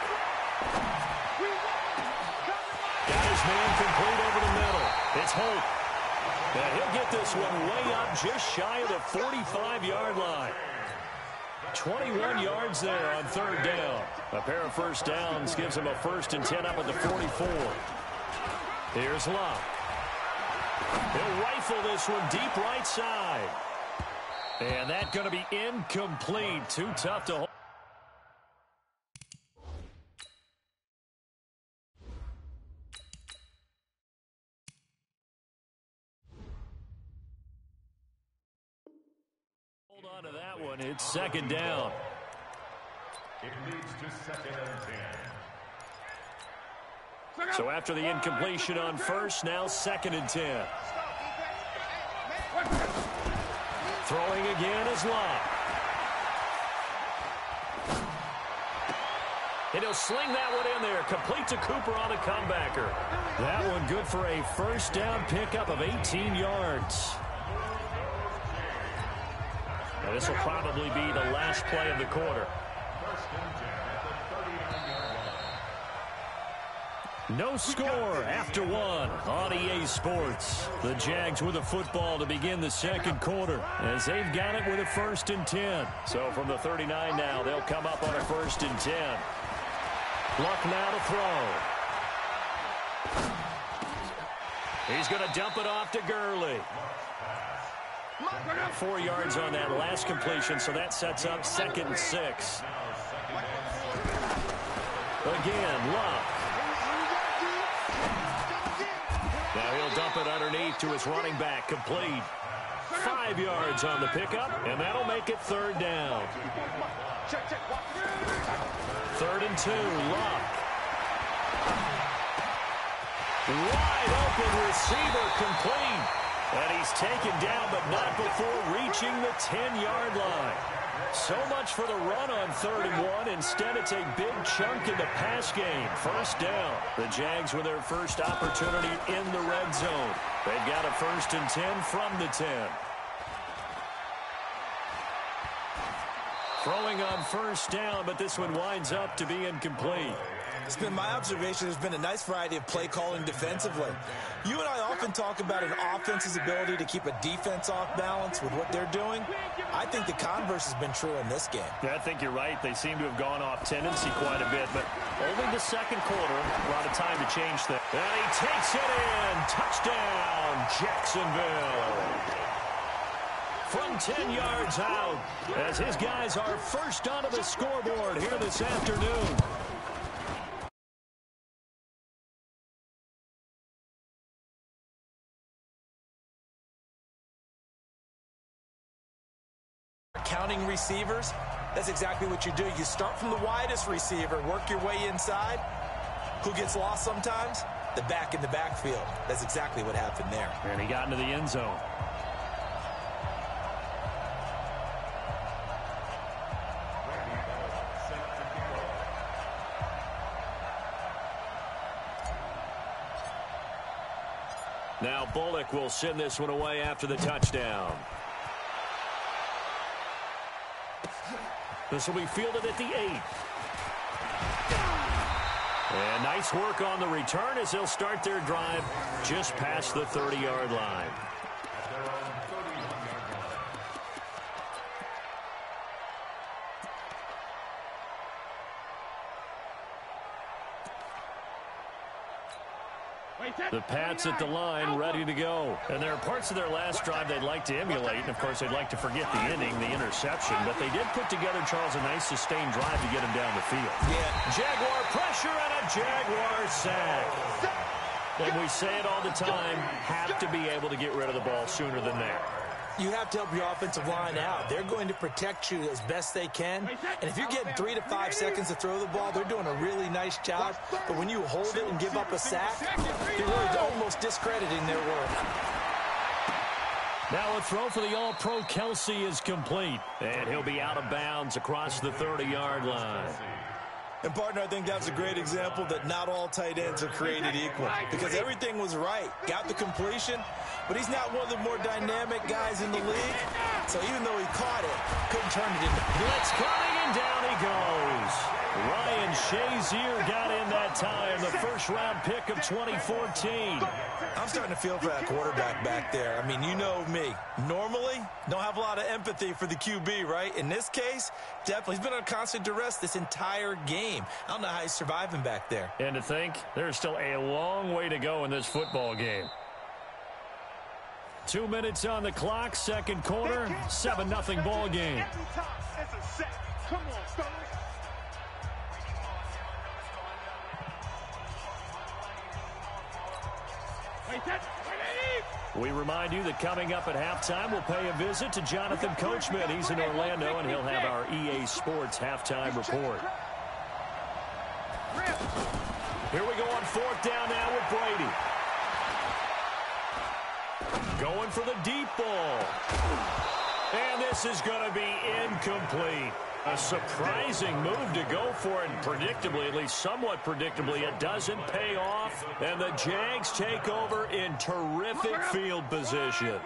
Got his man complete over the middle. It's Hope. And he'll get this one way up just shy of the 45-yard line. 21 yards there on 3rd down. A pair of first downs gives him a 1st and 10 up at the 44. Here's Luck. He'll rifle this one deep right side. And that's going to be incomplete. Too tough to hold. On to that one. It's 2nd down. It leads to 2nd and 10. So after the incompletion on 1st, now 2nd and 10. Throwing again is Lott. And he'll sling that one in there. Complete to Cooper on the comebacker. That one good for a 1st down pickup of 18 yards. Now this will probably be the last play of the quarter. No score after 1 on EA Sports. The Jags with the football to begin the 2nd quarter as they've got it with a 1st and 10. So from the 39 now, they'll come up on a 1st and 10. Luck now to throw. He's going to dump it off to Gurley. 4 yards on that last completion, so that sets up 2nd and 6. Again, Luck. Now he'll dump it underneath to his running back, complete. 5 yards on the pickup, and that'll make it 3rd down. 3rd and 2, Luck. Wide open receiver, complete. And he's taken down, but not before reaching the 10-yard line. So much for the run on 3rd and 1. Instead, it's a big chunk in the pass game. 1st down. The Jags with their first opportunity in the red zone. They've got a 1st and 10 from the 10. Throwing on 1st down, but this one winds up to be incomplete. It's been my observation there's been a nice variety of play calling defensively. You and I often talk about an offense's ability to keep a defense off balance with what they're doing. I think the converse has been true in this game. Yeah, I think you're right. They seem to have gone off tendency quite a bit, but only the second quarter, a lot of time to change things. And he takes it in. Touchdown, Jacksonville. From 10 yards out, as his guys are first onto the scoreboard here this afternoon. Counting receivers, that's exactly what you do. You start from the widest receiver, work your way inside. Who gets lost sometimes? The back in the backfield. That's exactly what happened there. And he got into the end zone. Now Bullock will send this one away after the touchdown. This will be fielded at the 8. And nice work on the return as they'll start their drive just past the 30-yard line. The Pats at the line, ready to go. And there are parts of their last drive they'd like to emulate. And, of course, they'd like to forget the inning, the interception. But they did put together, Charles, a nice sustained drive to get him down the field. Yeah. Jaguar pressure and a Jaguar sack. And we say it all the time, have to be able to get rid of the ball sooner than that. You have to help your offensive line out. They're going to protect you as best they can. And if you're getting 3 to 5 seconds to throw the ball, they're doing a really nice job. But when you hold it and give up a sack, you're really almost discrediting their work. Now a throw for the All-Pro Kelsey is complete. And he'll be out of bounds across the 30-yard line. And, partner, I think that's a great example that not all tight ends are created equal. Because everything was right. Got the completion, but he's not one of the more dynamic guys in the league. So even though he caught it, couldn't turn it into blitz coming, and down he goes. Ryan Shazier got in that time, the first-round pick of 2014. I'm starting to feel for that quarterback back there. I mean, you know me. Normally, don't have a lot of empathy for the QB, right? In this case, definitely. He's been under constant duress this entire game. I don't know how he's surviving back there. And to think, there's still a long way to go in this football game. 2 minutes on the clock, second quarter, 7-0 ball game. Come on, fellas. We remind you that coming up at halftime, we'll pay a visit to Jonathan Coachman. He's in Orlando, and he'll have our EA Sports halftime report. Here we go on fourth down now with Brady. Going for the deep ball. And this is going to be incomplete. A surprising move to go for it, and predictably, at least somewhat predictably, it doesn't pay off, and the Jags take over in terrific field position.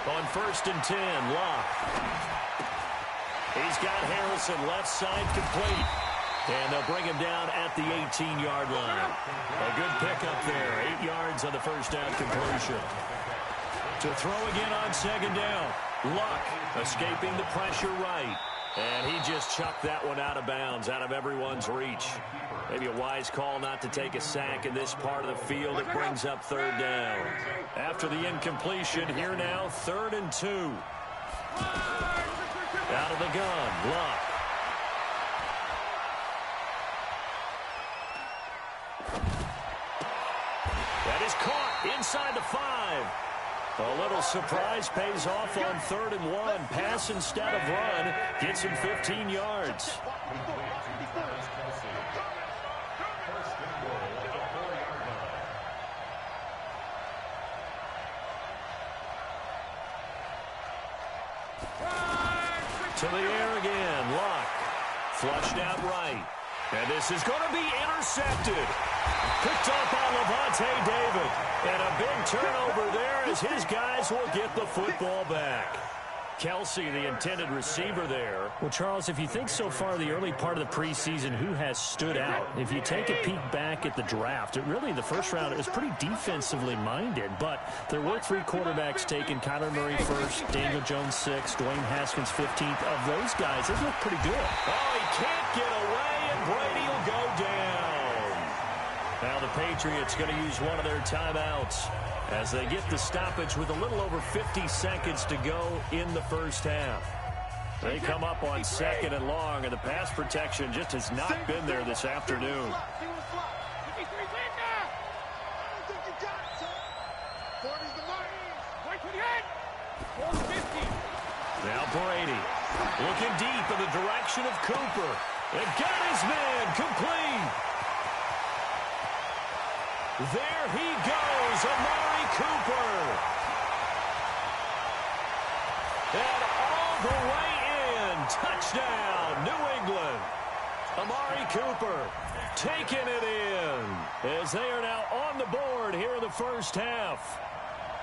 On 1st and 10, Locke. He's got Harrison left side complete. And they'll bring him down at the 18-yard line. A good pickup there. 8 yards on the first down completion. To throw again on second down. Luck escaping the pressure right. And he just chucked that one out of bounds, out of everyone's reach. Maybe a wise call not to take a sack in this part of the field. It brings up third down. After the incompletion, here now, 3rd and 2. Out of the gun, Luck. That is caught inside the 5. A little surprise pays off on 3rd and 1. Pass instead of run. Gets him 15 yards. To the air again. Locke. Flushed out right. And this is going to be intercepted. Picked up by Levante David. And a big turnover there as his guys will get the football back. Kelsey, the intended receiver there. Well, Charles, if you think so far the early part of the preseason, who has stood out? If you take a peek back at the draft, the first round, it was pretty defensively minded, but there were 3 quarterbacks taken. Kyler Murray first, Daniel Jones 6th, Dwayne Haskins 15th. Of those guys, they look pretty good. Oh, he can't get away, and Brady will go down. Now the Patriots going to use one of their timeouts as they get the stoppage with a little over 50 seconds to go in the first half. They come up on 2nd and long, and the pass protection just has not been there this afternoon. Now Brady looking deep in the direction of Cooper. And got his man complete. There he goes, Amari Cooper. And all the way in, touchdown, New England. Amari Cooper taking it in as they are now on the board here in the first half.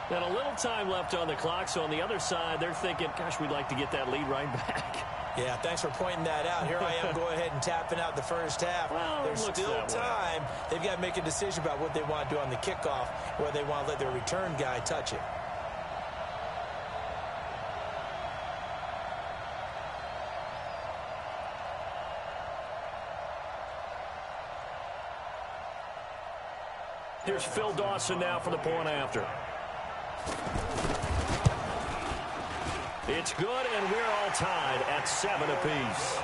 And a little time left on the clock, so on the other side, they're thinking, gosh, we'd like to get that lead right back. Yeah, thanks for pointing that out. Here I am going ahead and tapping out the first half. Well, there's still time. They've got to make a decision about what they want to do on the kickoff, where they want to let their return guy touch it. Here's Phil Dawson now for the point after. It's good, and we're all tied at 7 apiece.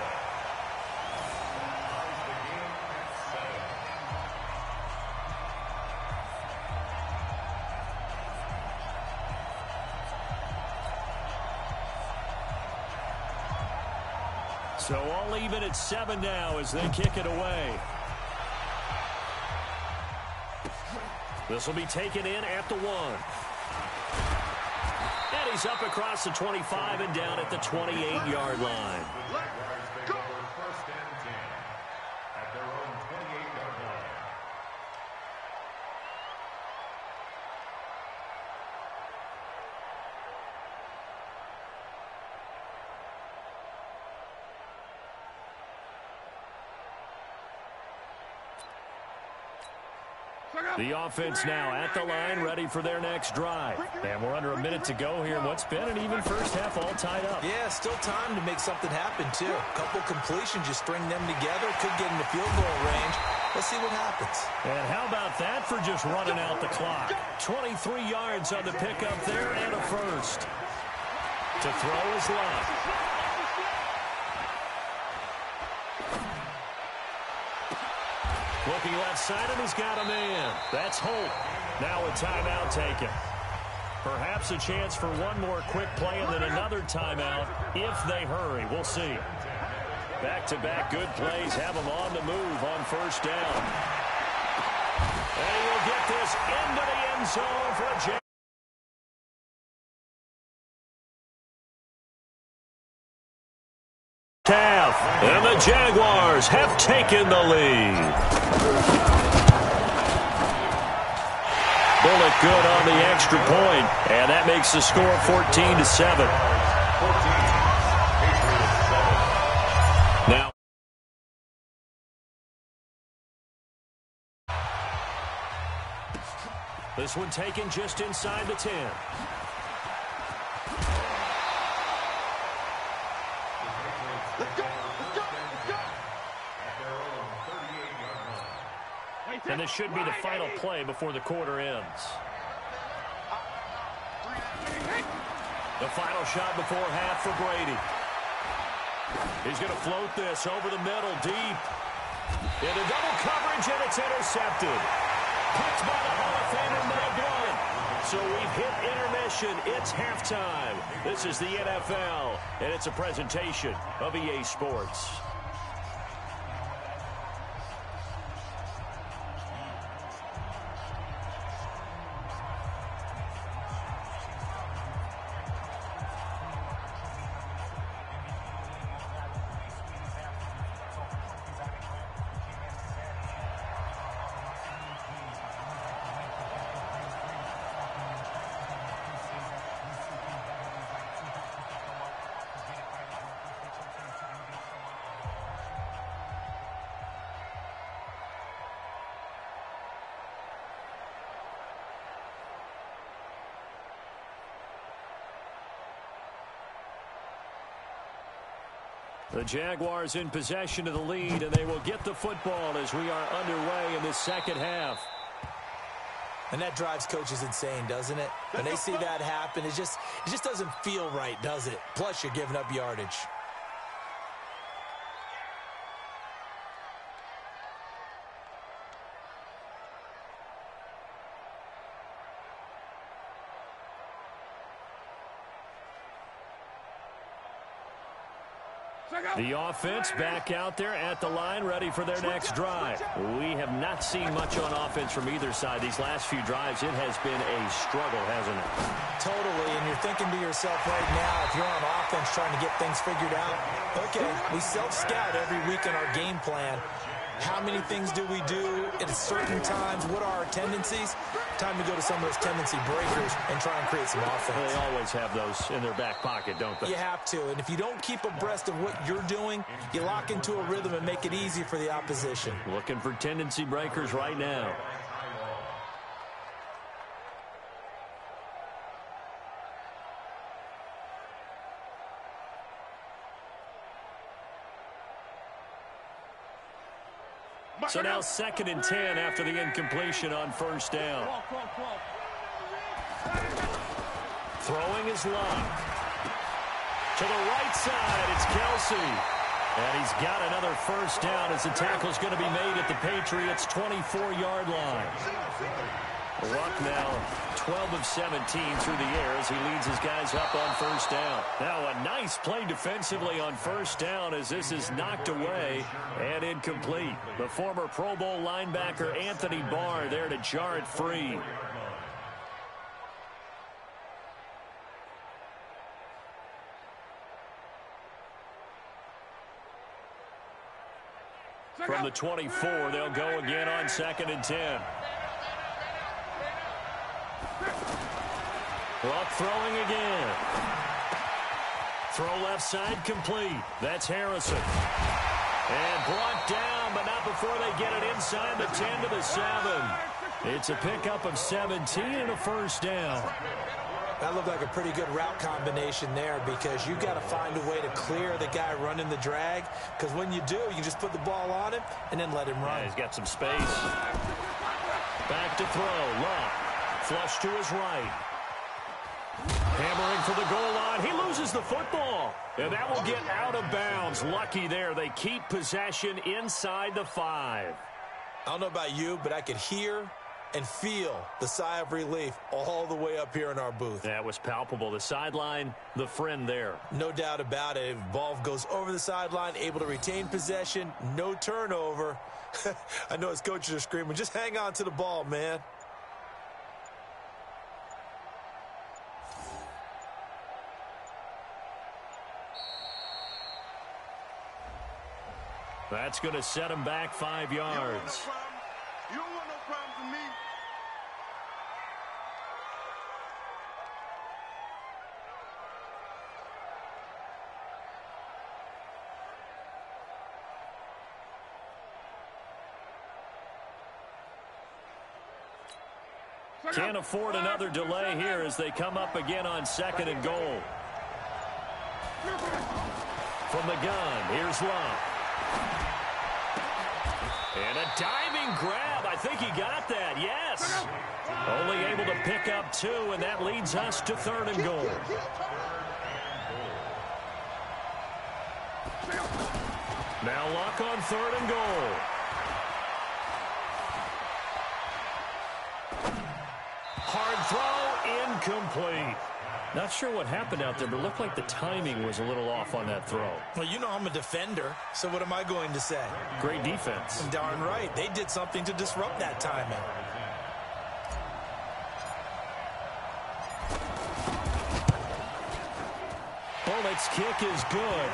So all even at 7 now as they kick it away. This will be taken in at the 1. And he's up across the 25 and down at the 28-yard line. First and 10 at their own 28-yard line. The offense now at the line, ready for their next drive. And we're under a minute to go here in what's been an even first half, all tied up. Yeah, still time to make something happen, too. A couple completions, just string them together. Could get in the field goal range. Let's see what happens. And how about that for just running out the clock? 23 yards on the pickup there and a first. To throw is Love. Looking left side, and he's got a man. That's Holt. Now a timeout taken. Perhaps a chance for one more quick play and then another timeout if they hurry. We'll see. Back-to-back good plays have them on the move on first down. And he will get this into the end zone for a jam. And the Jaguars have taken the lead. Bullet good on the extra point, and that makes the score 14-7. Now, this one taken just inside the 10. And this should be the final play before the quarter ends. The final shot before half for Brady. He's going to float this over the middle, deep. Into double coverage, and it's intercepted. Picked by the Hall of Famer, Mike Blunt. So we've hit intermission. It's halftime. This is the NFL, and it's a presentation of EA Sports. The Jaguars in possession of the lead, and they will get the football as we are underway in the second half. And that drives coaches insane, doesn't it? When they see that happen, it just doesn't feel right, does it? Plus, you're giving up yardage. The offense back out there at the line, ready for their next drive. We have not seen much on offense from either side these last few drives. It has been a struggle, hasn't it? Totally, and you're thinking to yourself right now, if you're on offense trying to get things figured out, okay, we self-scout every week in our game plan. How many things do we do at certain times? What are our tendencies? Time to go to some of those tendency breakers and try and create some offense. Well, they always have those in their back pocket, don't they? You have to, and if you don't keep abreast of what you're doing, you lock into a rhythm and make it easy for the opposition. Looking for tendency breakers right now. So now 2nd and 10 after the incompletion on first down. Throwing is Luck. To the right side, it's Kelsey. And he's got another first down as the tackle's going to be made at the Patriots' 24-yard line. Luck now 12 of 17 through the air as he leads his guys up on first down. Now a nice play defensively on first down as this is knocked away and incomplete. The former Pro Bowl linebacker Anthony Barr there to jar it free. From the 24, they'll go again on 2nd and 10. Luck throwing again. Throw left side complete. That's Harrison. And brought down, but not before they get it inside the 10 to the 7. It's a pickup of 17 and a first down. That looked like a pretty good route combination there because you've got to find a way to clear the guy running the drag, because when you do, you can just put the ball on him and then let him run. Yeah, he's got some space. Back to throw. Luck. Flush to his right. Hammering for the goal line. He loses the football. And that will get out of bounds. Lucky there. They keep possession inside the 5. I don't know about you, but I could hear and feel the sigh of relief all the way up here in our booth. That was palpable. The sideline, the friend there. No doubt about it. If ball goes over the sideline, able to retain possession, no turnover. I know his coaches are screaming, just hang on to the ball, man. That's going to set him back 5 yards. You don't want no problem from me. Can't afford another delay here as they come up again on 2nd and goal. From the gun, here's Luck. And a diving grab. I think he got that. Yes. Only able to pick up 2, and that leads us to 3rd and goal. Now Luck on 3rd and goal. Hard throw, incomplete. Not sure what happened out there, but it looked like the timing was a little off on that throw. Well, you know I'm a defender, so what am I going to say? Great defense. Darn right. They did something to disrupt that timing. Bullett's kick is good.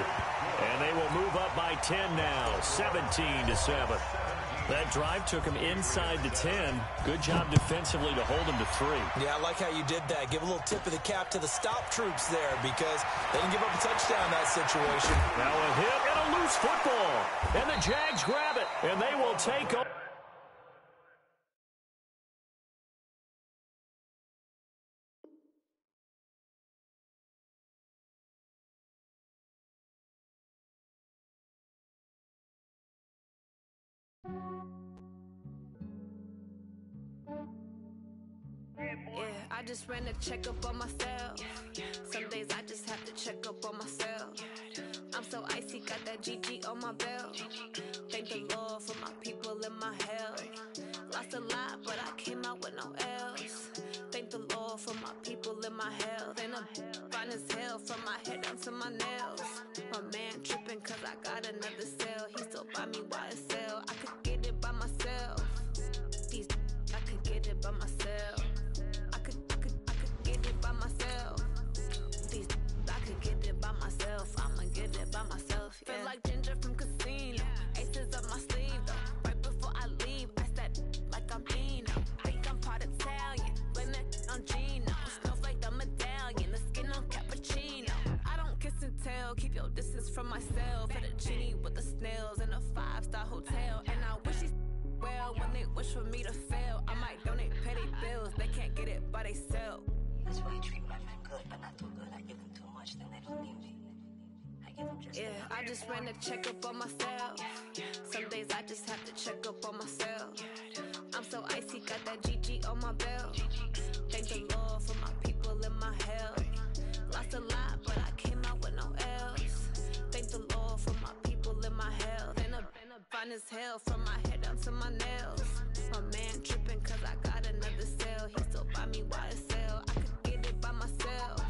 And they will move up by 10 now, 17-7. That drive took him inside the 10. Good job defensively to hold him to 3. Yeah, I like how you did that. Give a little tip of the cap to the stop troops there because they didn't give up a touchdown in that situation. Now a hit and a loose football. And the Jags grab it, and they will take over. Yeah, I just ran a checkup on myself. Some days I just have to check up on myself. I'm so icy, got that GG on my belt. Thank the Lord for my people and my health. Lost a lot, but I came out with no L's. Thank the Lord for my people and my health. And I'm fine as hell from my head down to my nails. My man tripping cause I got another cell. He still buy me YSL. I could get it by myself. These I could get it by myself. I could get it by myself. These I could get it by myself. I'ma get it by myself. Yeah. Feel like Ginger from Casino. Aces up my sleeve though. Right before I leave, I said like I'm Dino. Think I'm part Italian. Blame it on Gino. Snowflake the medallion. The skin on cappuccino. I don't kiss and tell. Keep your distance from myself. At a genie with the snails in a 5-star hotel. And I wish he's well when they wish for me to fail. I might donate petty bills. They can't get it by they sell. That's why you treat my men good, but not too good. I give them too much, then they don't need me. I give them just yeah, I just ran a checkup on myself. Some days I just have to check up on myself. I'm so icy, got that GG on my belt. Thank the Lord for my people and my health. Lost a lot, but I came out with no L's. Thank the Lord for my people and my health. And I'm fine as hell from my head down to my nails. My man tripping cause I got another cell. He still buy me YSL. I could get it by myself.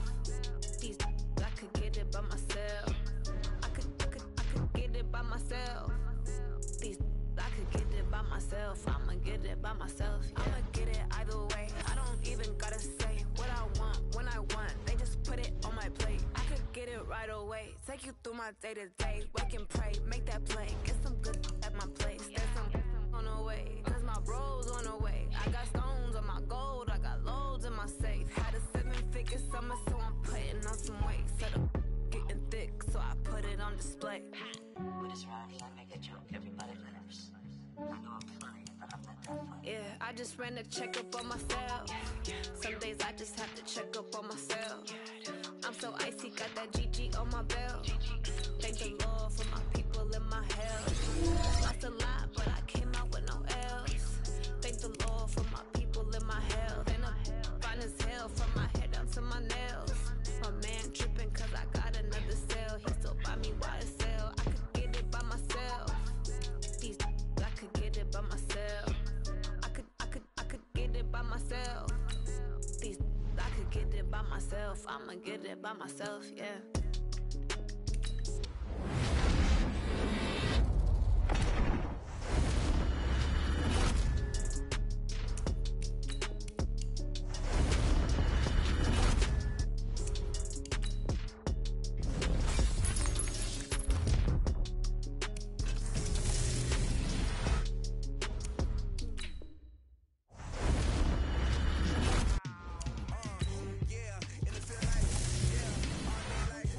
These I could get it by myself. I could get it by myself. These I could get it by myself. I'ma get it by myself. Yeah. I'ma get it either way. I don't even gotta say what I want when I want. They just put it on my plate. I could get it right away. Take you through my day to day. Wake and pray, make that play. Get some good at my place. There's some on the way. Cause my bros on the way. I got stones on my gold. I got loads in my safe. Had a 7-figure summer, so I'm putting on some weight. Set up getting thick, so I put it on display. With this rhyme, I make a joke, everybody laughs. I know I'm funny, but I'm not that funny. Yeah, I just ran a checkup on myself. Some days I just have to check up on myself. I'm so icy, got that GG on my belt. Thank the Lord for my people and my health. Lost a lot, but I came out with no L's. Thank the Lord for my people and my health. And I'm fine as hell from my head down to my nails. My man tripping cause I got another cell. He still buy me YSL. I could get it by myself. These I could get it by myself. I could get it by myself. These I could get it by myself. I'ma get it by myself, yeah. Yeah, and it feel like, yeah, all day like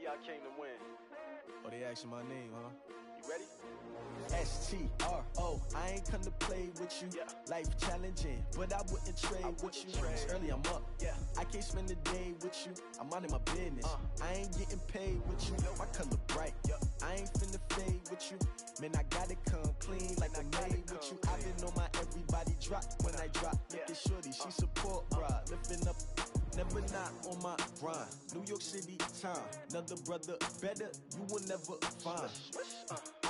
I came to win. Oh, they asking my name, huh? You ready? STRO, I ain't come to play with you. Life challenging, but I wouldn't trade with you. It's early, I'm up. I can't spend the day with you. I'm minding my business. I ain't getting paid with you. My color bright. I ain't finna fade with you. Man, I gotta come clean like I made with you. I been on my everybody drop when I drop. Look at shorty, she support, bruh. Lifting up. Never not on my grind. New York City time. Another brother better, you will never find.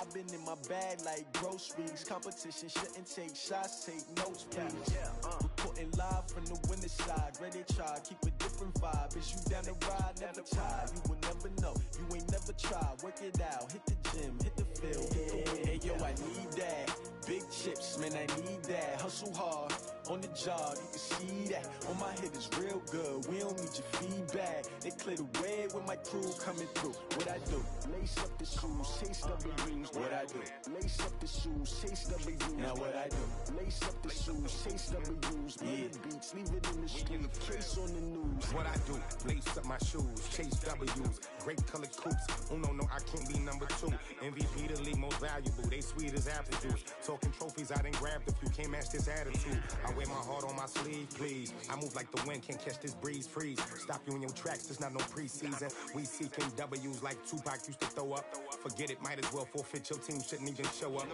I've been in my bag like groceries. Competition shouldn't take shots, take notes, please. Reporting live from the winter side. Ready to try, keep a different vibe. Is you down the ride, never tired. You will never know, you ain't never tried. Work it out, hit the gym, hit the field. Hey yo, I need that. Big chips, man, I need that. Hustle hard, on the job, you can see that. On my head is real good, we don't need your feedback. They clear the way with my crew coming through. What I do? Lace up the shoes, chase W's. What I do? Lace up the shoes, chase W's. Now what I do? Lace up the shoes, chase W's. Play the beats, leave it in the street, case on the news. What I do? Lace up my shoes, chase W's. Great colored coops. Oh no, I can't be number 2. MVP the league most valuable. They sweet as apple juice. Talking trophies, I done grabbed a few. Can't match this attitude. I wear my heart on my sleeve, please. I move like the wind, can't catch this breeze, freeze. Stop you in your tracks, there's not no preseason. We seeking W's like Tupac used to throw up. Forget it, might as well forfeit. Your team shouldn't even show up.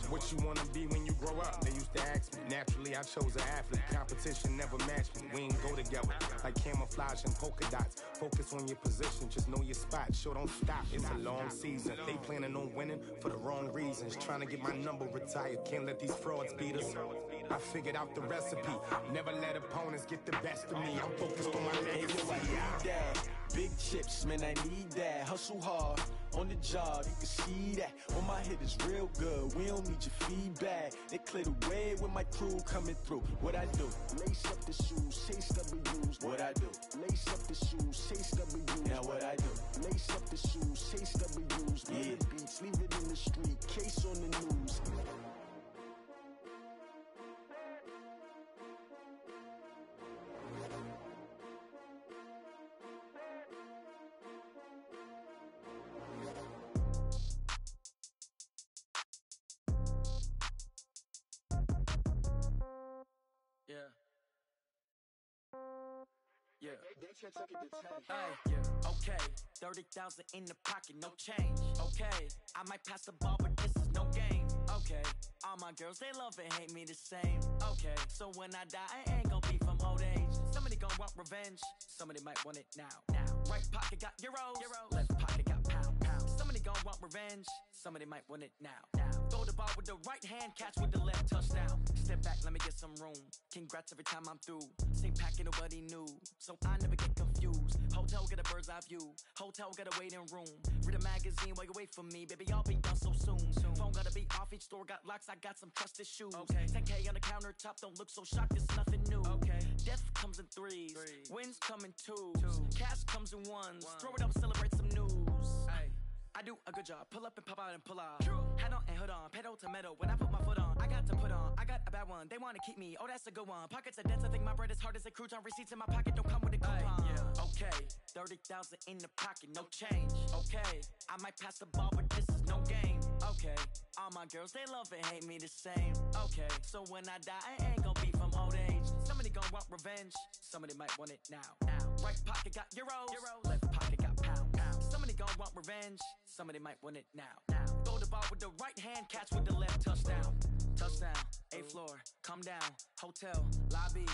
What you wanna be when you grow up? They used to ask me. Naturally, I chose an athlete. Competition never matched me. We ain't go together like camouflage and polka dots. Focus on your position, just know your spot. Sure, don't stop. It's a long season. They planning on winning for the wrong reasons. Trying to get my number retired. Can't let these frauds beat us. I figured out the recipe. Never let opponents get the best of me. I'm focused on my legacy. I need that. Big chips, man, I need that. Hustle hard, on the job, you can see that. On my head is real good, we don't need your feedback. They clear the way with my crew coming through. What I do? Lace up the shoes, chase W's. What I do? Lace up the shoes, chase W's. Now what I do? Lace up the shoes, chase W's. Play the beats, leave it in the street, case on the news. Hey, okay, 30,000 in the pocket, no change. Okay, I might pass the ball, but this is no game. Okay, all my girls, they love and hate me the same. Okay, so when I die, I ain't gon' be from old age. Somebody gon' want revenge, somebody might want it now. Right pocket got euros, left pocket got pound. Somebody gon' want revenge, somebody might want it now. Throw the ball with the right hand, catch with the left, touchdown. Step back, let me get some room. Congrats every time I'm through. Same packet, nobody knew, so I never get confused. Hotel get a bird's eye view, hotel get a waiting room. Read a magazine while you wait for me, baby, I'll be done so soon. Phone gotta be off, each store got locks, I got some trusted shoes. 10K on the countertop, don't look so shocked, it's nothing new. Death comes in threes, wins come in twos, cash comes in ones. Throw it up, celebrate some news. I do a good job, pull up and pop out and pull out. Head on and hood on, pedal to metal. When I put my foot on, I got to put on. I got a bad one, they wanna keep me, oh that's a good one. Pockets are dense, I think my bread is hard as a crouton. Receipts in my pocket don't come with a coupon. Okay, 30,000 in the pocket, no change. Okay, I might pass the ball, but this is no game. Okay, all my girls, they love and hate me the same. Okay, so when I die, I ain't gon' be from old age. Somebody gon' want revenge, somebody might want it now. Right pocket got euros, left pocket got pound. Somebody gon' want revenge, somebody might want it now. Throw the ball with the right hand, catch with the left, touchdown. Touchdown, 8th floor, come down, hotel, lobby.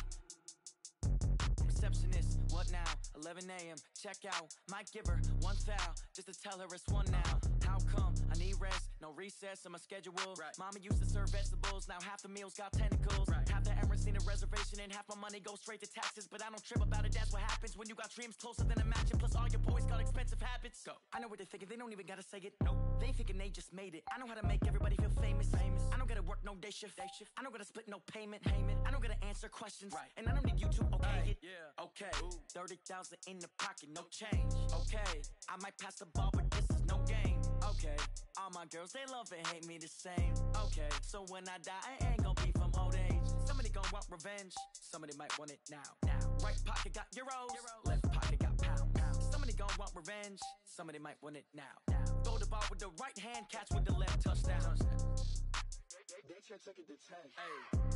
Receptionist, what now? 11 a.m., check out. Might give her one foul, just to tell her it's one now. How come? I need rest, no recess in my schedule. Mama used to serve vegetables, now half the meals got tentacles. Half the Emirates need a reservation and half my money goes straight to taxes. But I don't trip about it, that's what happens when you got dreams closer than a match. And plus all your boys got expensive habits. Go. I know what they're thinking, they don't even gotta say it. Nope. They thinking they just made it. I know how to make everybody feel famous. I don't gotta work no day shift. I don't gotta split no payment. I don't gotta answer questions. And I don't need you to okay it. Okay, 30,000 in the pocket, no change. Okay, I might pass the ball, but this is no game. Okay, all my girls, they love and hate me the same. Okay, so when I die, I ain't gon' be from old age. Somebody gon' want revenge, somebody might want it now. Right pocket got euros, left pocket got pound. Somebody gon' want revenge. Somebody might want it now. Throw the ball with the right hand, catch with the left, touchdown. They check second to 10. Hey.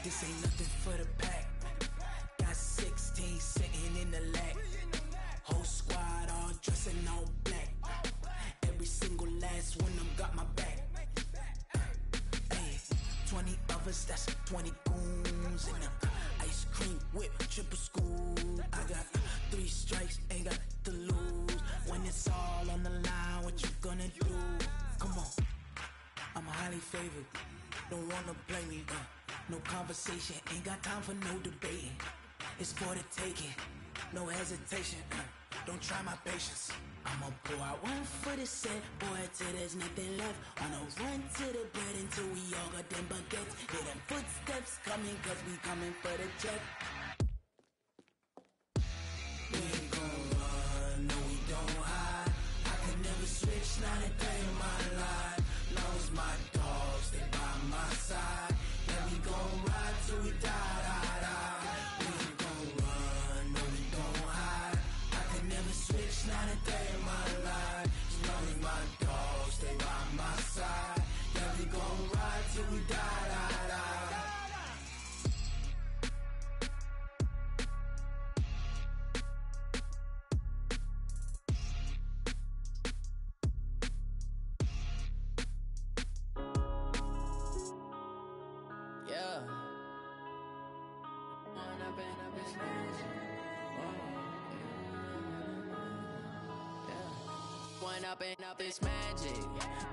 This ain't nothing for the pack. Got 16 sitting in the lap. Whole squad all dressing all black. Every single last one of them got my back. Hey, 20 of us, that's 20 goons in them. Ice cream whip, triple school. I got 3 strikes, ain't got to lose. When it's all on the line, what you gonna do? Come on, I'm highly favored. Don't wanna play me, no conversation, ain't got time for no debating. It's for the taking, no hesitation. Don't try my patience. I'ma pour out one for the set, boy, till there's nothing left. On a run to the bread until we all got them baguettes. Hear them footsteps coming, cause we coming for the check. We ain't gon' run, no we don't hide. I can never switch, not a day in my life. Long as my dogs, they by my side. Yeah, we gon' ride till we die, die, die. We ain't gon' run, no we don't hide. I can never switch, not a day in my life. As long as my dogs, stay by my side. Yeah, we gon' ride till we die, die, die. Up this magic.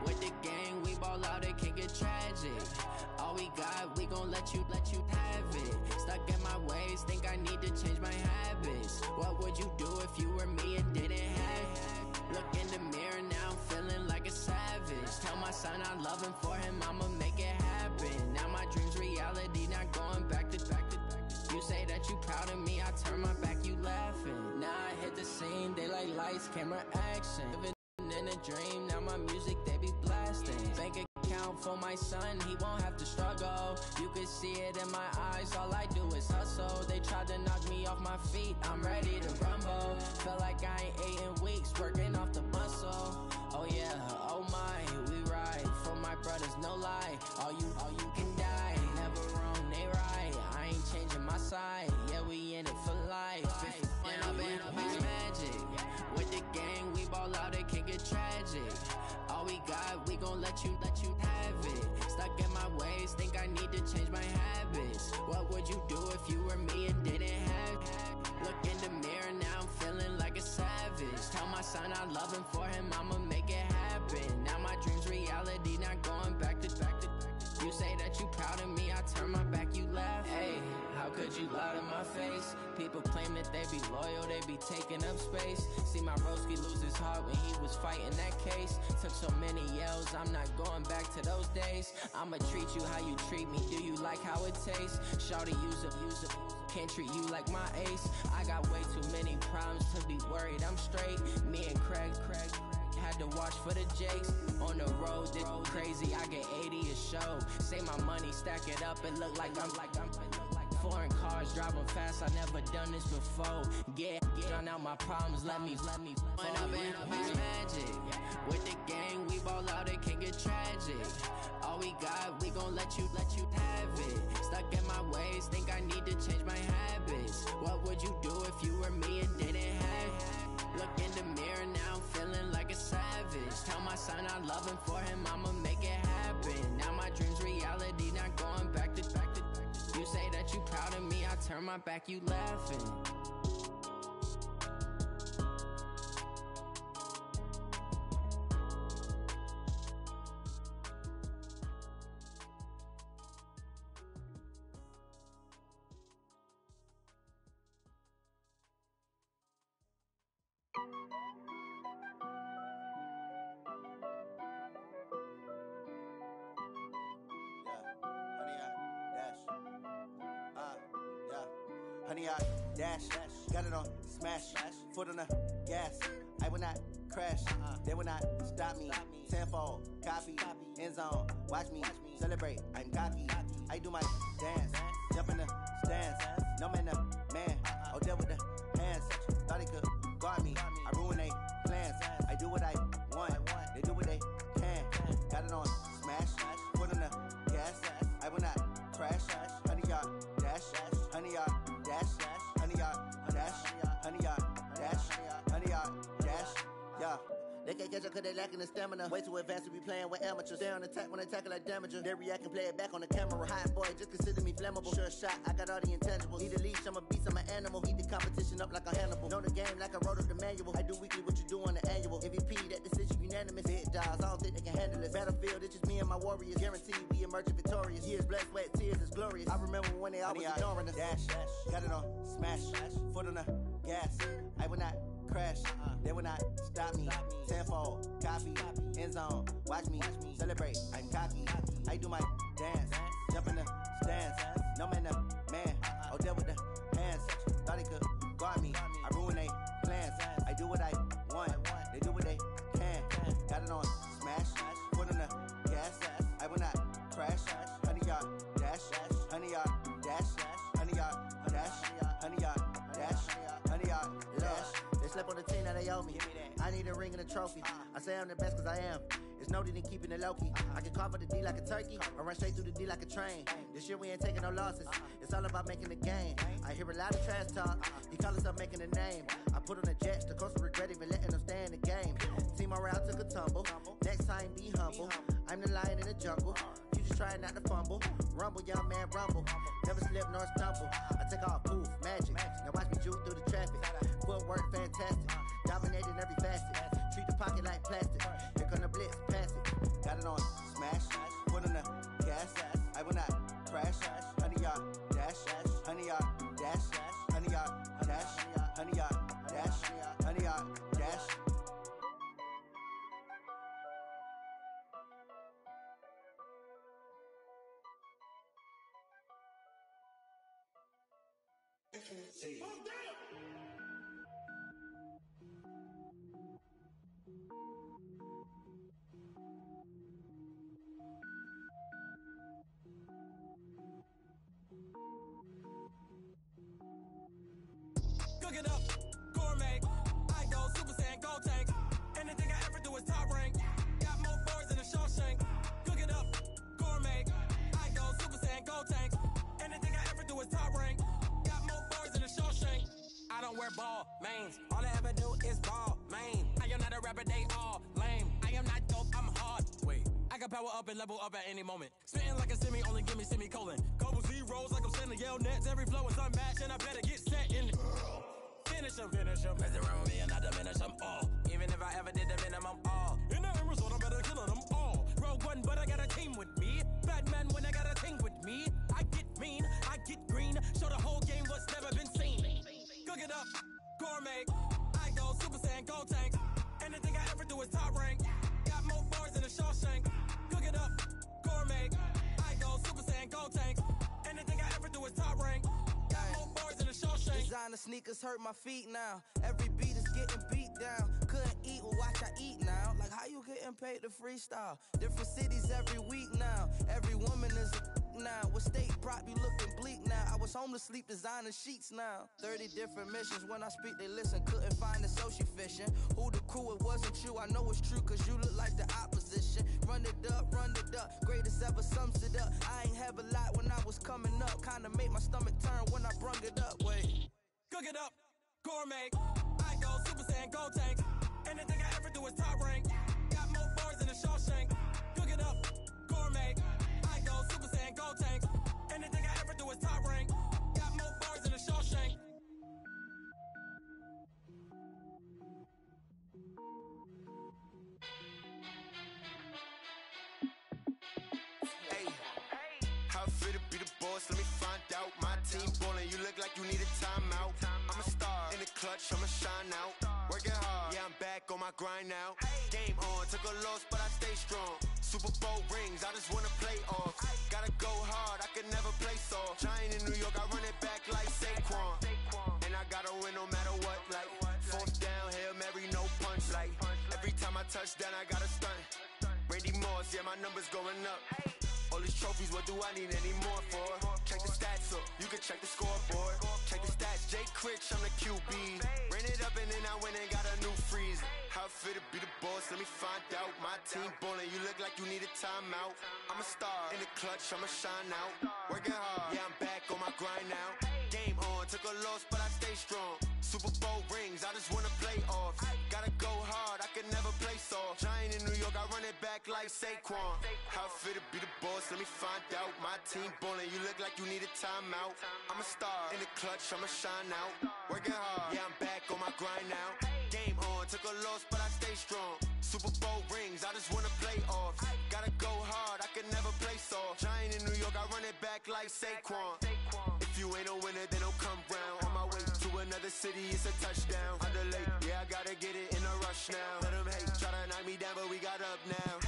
With the gang, we ball out, it can get tragic. All we got, we gon' let you have it. Stuck in my ways, think I need to change my habits. What would you do if you were me and didn't have it? Look in the mirror, now I'm feeling like a savage. Tell my son I love him, for him I'ma make it happen. Now my dream's reality, not going back to. You say that you proud of me, I turn my back, you laughing. Now I hit the scene, daylight lights, camera action. In a dream, now my music they be blasting. Bank account for my son, he won't have to struggle. You can see it in my eyes, all I do is hustle. They tried to knock me off my feet, I'm ready to rumble. Feel like I ain't ate in weeks, working off the muscle. Oh yeah, oh my, we ride for my brothers, no lie. All you can die, never wrong, they right. I ain't changing my side, yeah, we in it for life. When I've been up is magic. With the gang, we ball out, it can get tragic. All we got, we gon' let you have it. Stuck in my ways, think I need to change my habits. What would you do if you were me and didn't have it? Look in the mirror, now I'm feeling like a savage. Tell my son I love him, for him I'ma make it happen. Now my dream's reality, not going back to. You say that you proud of me, I turn my back, you laugh. Hey, how could you lie to my face? People claim that they be loyal, they be taking up space. See my broski lose his heart when he was fighting that case. Took so many yells, I'm not going back to those days. I'ma treat you how you treat me, do you like how it tastes? Shawty, use it, can't treat you like my ace. I got way too many problems to be worried, I'm straight. Me and Craig had to watch for the Jakes. On the road, this crazy, I get 80 a show. Say my money, stack it up, it look like I'm foreign cars, driving fast, I never done this before. Get drown out my problems, let me When I've been up is magic. With the gang, we ball out, it can get tragic. All we got, we gon' let you have it. Stuck in my ways, think I need to change my habits. What would you do if you were me and didn't have it? Look in the mirror, now I'm feeling like a savage. Tell my son I love him, for him I'ma make it happen. Now my dream's reality, not going back to. turn my back, you laughing. Honey, I dash, got it on smash, foot on the gas. I will not crash, they will not stop me. Tenfold, copy, end zone, watch me celebrate. I'm cocky, I do my dance, jump in the stands. No man, the man, oh, deal with the hands. Thought he could guard me, I ruin they plans. I do what I want, they do what they can. Got it on smash, foot on the gas. I will not crash, honey, y'all dash, honey, y'all dash, honey, y'all dash, honey, y'all dash, honey, y'all dash, yeah. They can't catch up cause they lacking the stamina. Way too advanced to be playing with amateurs. Stay on attack when they tackle like damager. They react and play it back on the camera. Hot boy, just consider me flammable. Sure shot, I got all the intangibles. Need a leash, I'm a beast, I'm an animal. Heat the competition up like a Hannibal. Know the game like I wrote up the manual. I do weekly what you do on the annual. MVP, that decision unanimous. Big dogs, I don't think they can handle it. Battlefield, it's just me and my warriors. Guaranteed we emerging victorious. Years, blood, sweat, tears, it's glorious. I remember when they always ignoring us. Dash, got it on smash, foot on the gas. I will not crash, they will not stop me. Tenfold, copy, end zone, watch me celebrate. I'm cocky, I do my dance, jump in the stands. No man, the man, oh, deal with the hands. Thought he could guard me, I ruin they plans. I do what I want, they do what they can. Got it on smash, foot on the gas. I will not crash, honey, y'all dash, honey, y'all dash, honey, y'all dash, honey, y'all dash, honey, y'all dash. They slept on the team that they owe me. I need a ring and a trophy. I say I'm the best cause I am. It's no need in keeping it low-key. I can carve for the D like a turkey, or run straight through the D like a train. This year we ain't taking no losses. It's all about making the game. I hear a lot of trash talk. He call us up making a name. I put on the jets, the coach will regret even letting them stay in the game. Team around took a tumble. Next time be humble. I'm the lion in the jungle. You just trying not to fumble. Rumble, young man, rumble. Never slip nor stumble. I take off, poof, magic. Now watch me juke through the traffic. Footwork fantastic. Dominating every facet. Treat the pocket like plastic. Here come the blitz, pass it. Got it on smash, foot on the gas. I will not crash. Honey, y'all dash, honey, y'all dash, honey, y'all dash, honey, y'all dash, honey, y'all dash. Cook it up, gourmet. I go Super Saiyan, go tank. Anything I ever do is top rank. Got more boards than a Shawshank. Cook it up, gourmet. I go Super Saiyan, go tank. Anything I ever do is top rank. Got more boards than a Shawshank. I don't wear ball mains. All I ever do is ball main. I am not a rapper, they all lame. I am not dope, I'm hard. Wait, I can power up and level up at any moment. Spitting like a semi, only give me semicolon. Couple zeros like I'm sending yell nets. Every flow is unmatched and I better get set in it. Finish them. Mess around with me and I diminish them all. Even if I ever did the minimum all. In the end result, I'm better killing them all. Rogue One, but I got a team with me. Batman when I got a team with me. I get mean, I get green. Show the whole game what's never been seen. Cook it up, gourmet. I go Super Saiyan, go tank. Anything I ever do is top rank. Got more bars than a Shawshank. Cook it up, gourmet. I go Super Saiyan, go tank. Anything I ever do is top rank. Got more bars than a Shawshank. Designer sneakers hurt my feet now. Every beat is getting beat down. Couldn't eat, well watch I eat now. Like how you getting paid to freestyle? Different cities every week now. Every woman is a now. What state prop you looking bleak now? I was home to sleep designing sheets now. 30 different missions. When I speak they listen. Couldn't find the social fishing. Who the crew? It wasn't you. I know it's true cause you look like the opposition. Run it up. Greatest ever sums it up. I ain't have a lot when I was coming up. Kinda made my stomach turn when I brung it up. Wait. Cook it up, gourmet. I go Super Saiyan, go tank. Anything I ever do is top rank. Got more bars than a Shawshank. Cook it up, gourmet. I go Super Saiyan, go tank. Anything I ever do is top rank. Got more bars How it feel to be the boss? Let me find out. My team ballin', you look like you need a timeout. I'm a star in the clutch, I'ma shine out. Working hard, yeah, I'm back on my grind now. Game on, took a loss, but I stay strong. Super Bowl rings, I just wanna play off. Gotta go hard, I can never play soft. Giant in New York, I run it back like Saquon. And I gotta win no matter what, like fourth down, Hail Mary, no punch. Like every time I touch down, I gotta stunt. Randy Moss, yeah, my numbers going up. All these trophies, what do I need any more for? Check the stats up, you can check the scoreboard. Check the stats, Jay Critch, I'm the QB. Ran it up and then I went and got a new freeze. How it feel to be the boss, let me find out. My team ballin', you look like you need a timeout. I'm a star in the clutch, I'ma shine out. Working hard, yeah, I'm back on my grind now. Game on, took a loss, but I stay strong. Super Bowl rings, I just wanna play off. Gotta go hard, I can never play soft. Giant in New York, I run it back like Saquon. How it feel to be the boss, let me find out. My team ballin', you look like you need a timeout. I'm a star in the clutch, I'ma shine out. Working hard, yeah, I'm back on my grind now. Game on, took a loss, but I stay strong. Super Bowl rings, I just wanna play off. Gotta go hard, I can never play soft. Giant in New York, I run it back like Saquon. If you ain't a winner, then don't come round. On my way to another city, it's a touchdown. Underlay, yeah, I gotta get it in a rush now. Let them hate, try to knock me down, but we got up now.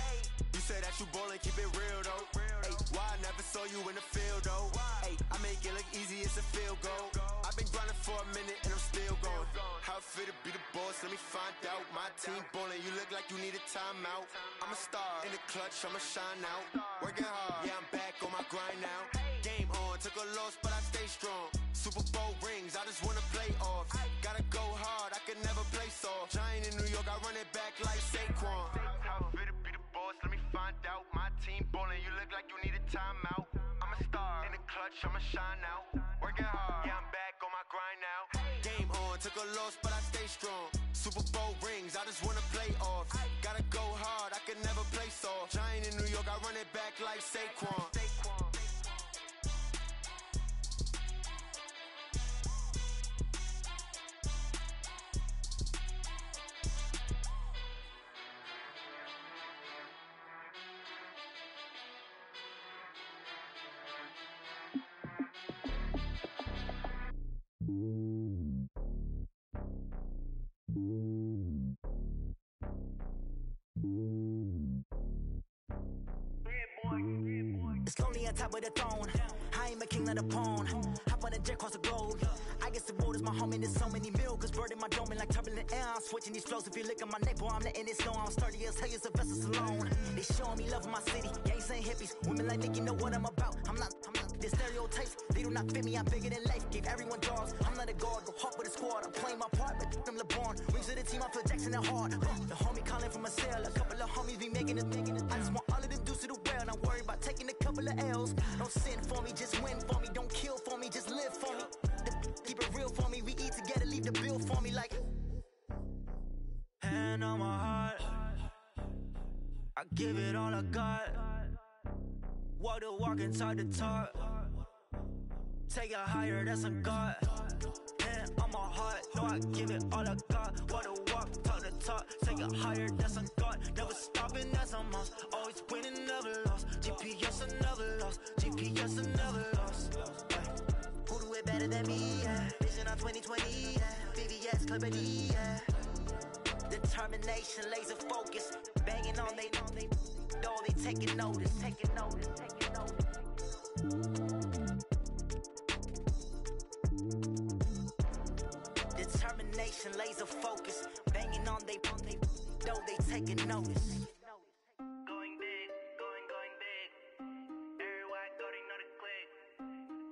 You say that you ballin', keep it real though. Hey, why I never saw you in the field though? Hey, I make it look easy, it's a field goal. I've been grinding for a minute and I'm still going. How it feel to be the boss, let me find out. My team ballin', you look like you need a timeout. I'm a star in the clutch, I'ma shine out. Working hard, yeah, I'm back on my grind now. Game on, took a loss, but I stay strong. Super Bowl rings, I just wanna play off. Gotta go hard, I can never play soft. Giant in New York, I run it back like Saquon. How it feel to be the boss, let me find out. My team ballin', you look like you need a timeout. I'm a star in the clutch, I'ma shine out. Working hard, yeah, I'm back on my grind now. Game on, took a loss, but I stay strong. Super Bowl rings, I just wanna play off. Gotta go hard, I can never play soft. Giant in New York, I run it back like Saquon. It's lonely on top of the throne. I ain't a king of the pawn. Hop on a jet across the globe. I guess the world is my home and there's so many miracles burning my dome like turbulent air. I'm switching these flows. If you look at my neck, boy, I'm letting it snow. I'm sturdy as hell, it's a vessel alone. They showing me love in my city. Gangs ain't hippies. Women like Nicky know what I'm about. I'm not the stereotypes. They do not fit me. I'm bigger than life. Gave everyone jobs. I'm not a guard. Go hard with a squad. I'm playing my part, but I'm LeBron. Rings to the team. I feel Jackson and hard. The homie calling from a cell. A couple of homies be making it. I just want all of them dudes to the well. Not worry about taking a couple of L's. Don't sin for me, just win for me. Don't kill for me, just live for me. Keep it real for me. We eat together, leave the bill for me like. Hand on my heart, I give it all I got. Walk the walk and talk the talk. Take it higher, that's a God. Hand on my heart, no, I give it all I got. Walk the walk, talk the talk. Take it higher, that's a God. Never stopping, that's a must. Always winning, never lost. GPS, I never lost. GPS, I never lost. Who do it better than me? Yeah. Vision on 2020. Yeah. VVS, company. Yeah. Determination, laser focus. Banging on they door, they taking notice. Taking notice. Taking notice. Determination, laser focus. Banging on they door, they taking notice. Going big, going big. Everywhere I go, they know the click.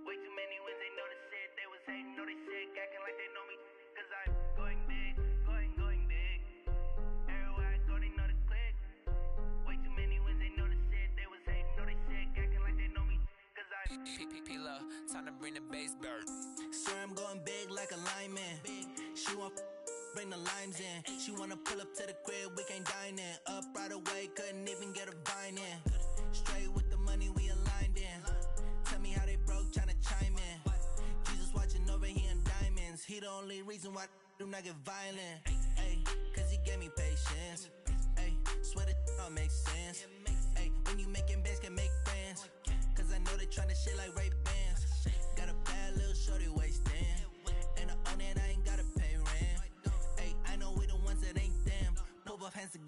Way too many wins, they know the shit. They was hating, know they sick, acting like they know me. Cause I'm going big, going big. Everywhere I go, they know the click. Way too many wins, they know the shit. They was hating, know they sick, acting like they know me. Cause I'm P-P-P-Love, time to bring the bass bird. Sir, I'm going big like a lineman. She want bring the limes in. She wanna pull up to the crib, we can't dine in. Up right away, couldn't even get a vine in. Straight with the money we aligned in. Tell me how they broke, tryna chime in. Jesus watching over here in diamonds. He the only reason why I do not get violent. Ay, cause he gave me patience. Ay, swear that all makes sense. Ay, when you making bands, can make friends. Cause I know they tryna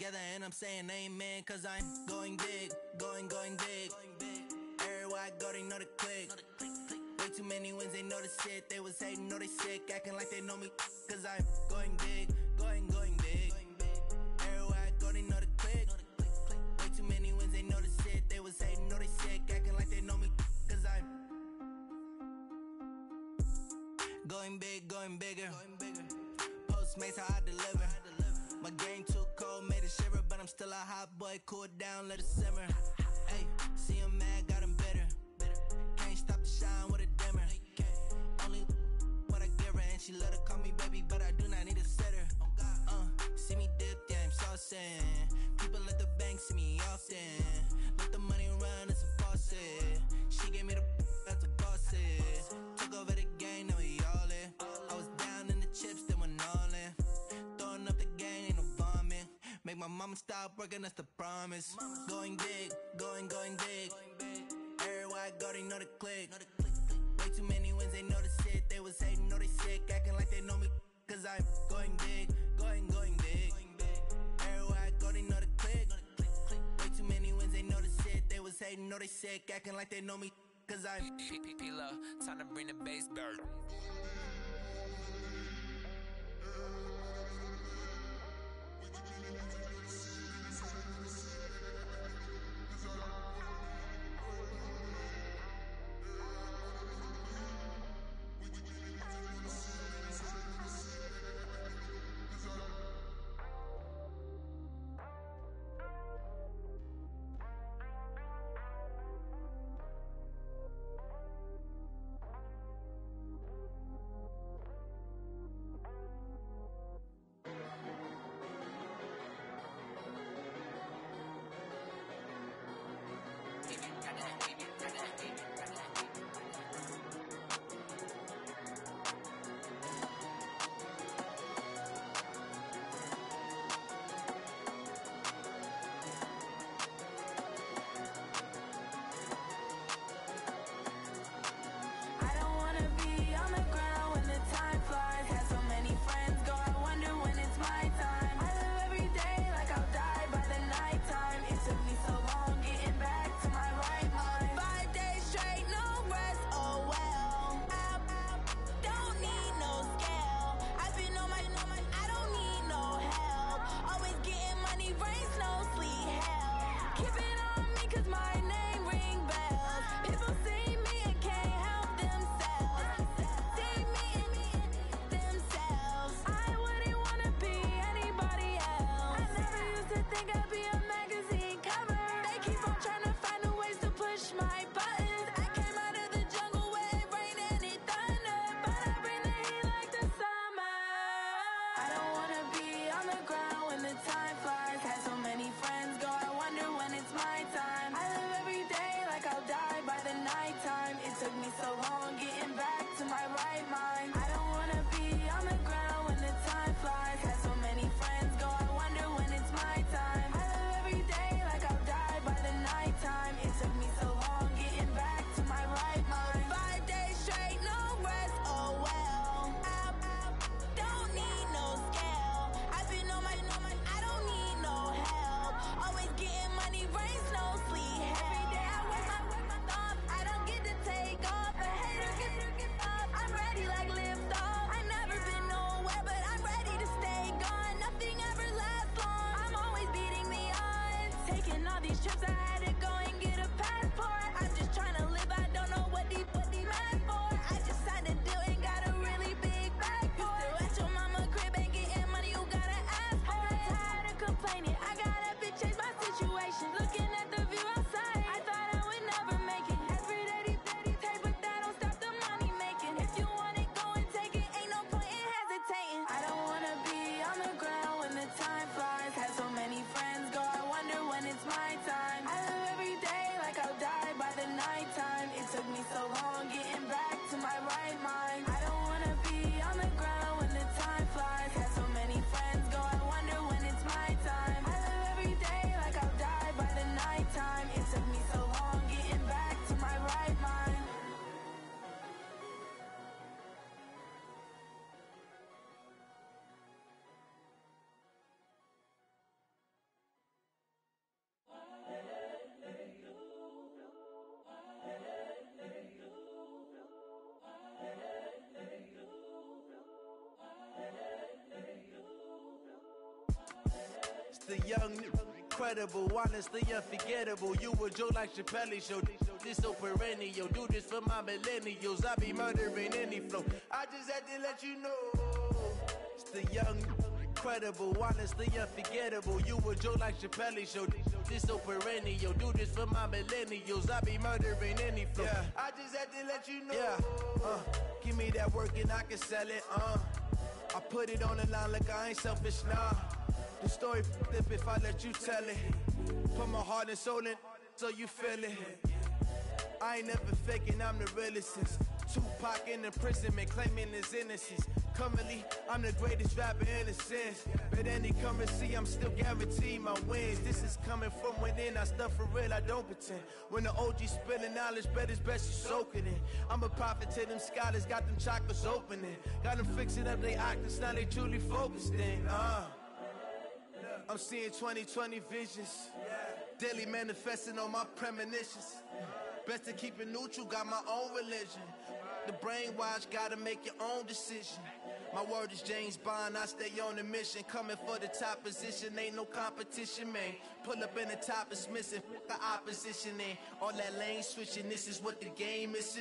together and I'm saying amen, cause I'm going big, going big. Everywhere I go, they know the click. Way too many wins, they know the shit. They was hating, know they sick, acting like they know me, cause I'm going big, going big. Everywhere I go, they know the click. Way too many wins, they know the shit. They was hating, know they sick, acting like they know me, cause I'm going big, going bigger. Postmates, how I deliver. My game too cold, made it shiver, but I'm still a hot boy. Cool down, let it simmer. Hey, see him mad, got him bitter. Can't stop the shine with a dimmer. Only what I give her, and she let her call me baby, but I do not need a sitter. See me dip, yeah, I'm saucing. People at the bank see me often. Let the money run, it's a faucet. She gave me the that's a faucet. Took over the game, now we all in. I was down in the chips, then went all in. Throwing up the gang, ain't no bombing. Make my mama stop working, that's the promise. Going big, going big. Everywhere I go, they know the click. Way too many wins, they know the shit. They was hating, know they sick, acting like they know me, cause I'm going big, going big. Everywhere I go, they know the click. Way too many wins, they know the shit. They was hating, know they sick, acting like they know me, cause I'm P-P-P-Love, time to bring the bass back. The young, incredible, honestly unforgettable. You a Joe like Chappelle show. This so perennial. Do this for my millennials. I be murdering any flow. I just had to let you know. It's the young, incredible, honestly unforgettable. You a Joe like Chappelle show. This so perennial. Do this for my millennials. I be murdering any flow. Yeah. I just had to let you know. Yeah. Give me that work and I can sell it. I put it on the line like I ain't selfish, nah. The story flip if I let you tell it. Put my heart and soul in so you feel it. I ain't never faking, I'm the realest since Tupac in imprisonment, claiming his innocence. Currently, I'm the greatest rapper in a sense. But any currency, I'm still guaranteed my wins. This is coming from within, I stuff for real, I don't pretend. When the OG spilling knowledge, bet it's best you soak it in. I'm a prophet to them scholars, got them chakras opening. Got them fixing up they octaves, now they truly focused in. I'm seeing 2020 visions. Daily manifesting on my premonitions. Best to keep it neutral, got my own religion. The brainwash, gotta make your own decision. My word is James Bond, I stay on the mission. Coming for the top position, ain't no competition, man. Pull up in the top is missing, the opposition ain't. All that lane switching, this is what the game is.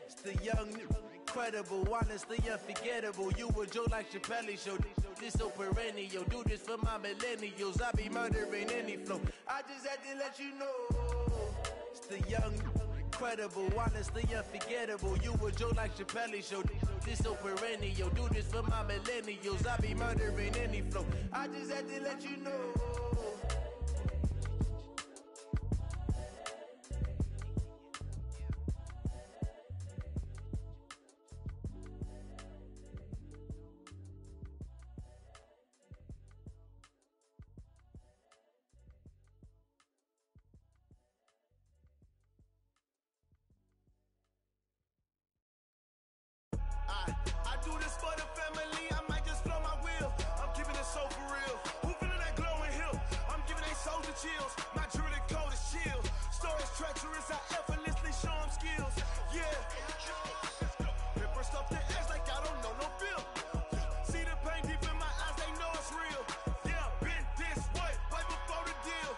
It's the young, incredible, honestly unforgettable. You a Joe like Chappelle show. This so perennial. Do this for my millennials. I be murdering any flow. I just had to let you know. It's the young, incredible, honestly unforgettable. You a Joe like Chappelle show. This so perennial. Do this for my millennials. I be murdering any flow. I just had to let you know. I do this for the family, I might just blow my wheel. I'm keeping it so for real. Who feeling that glowing hill? I'm giving they soldier chills. My jewelry code is chill. Stories treacherous, I effortlessly show them skills. Yeah. Pepper stuff the edge like I don't know no feel. See the pain deep in my eyes, they know it's real. Yeah, been this way, right before the deal.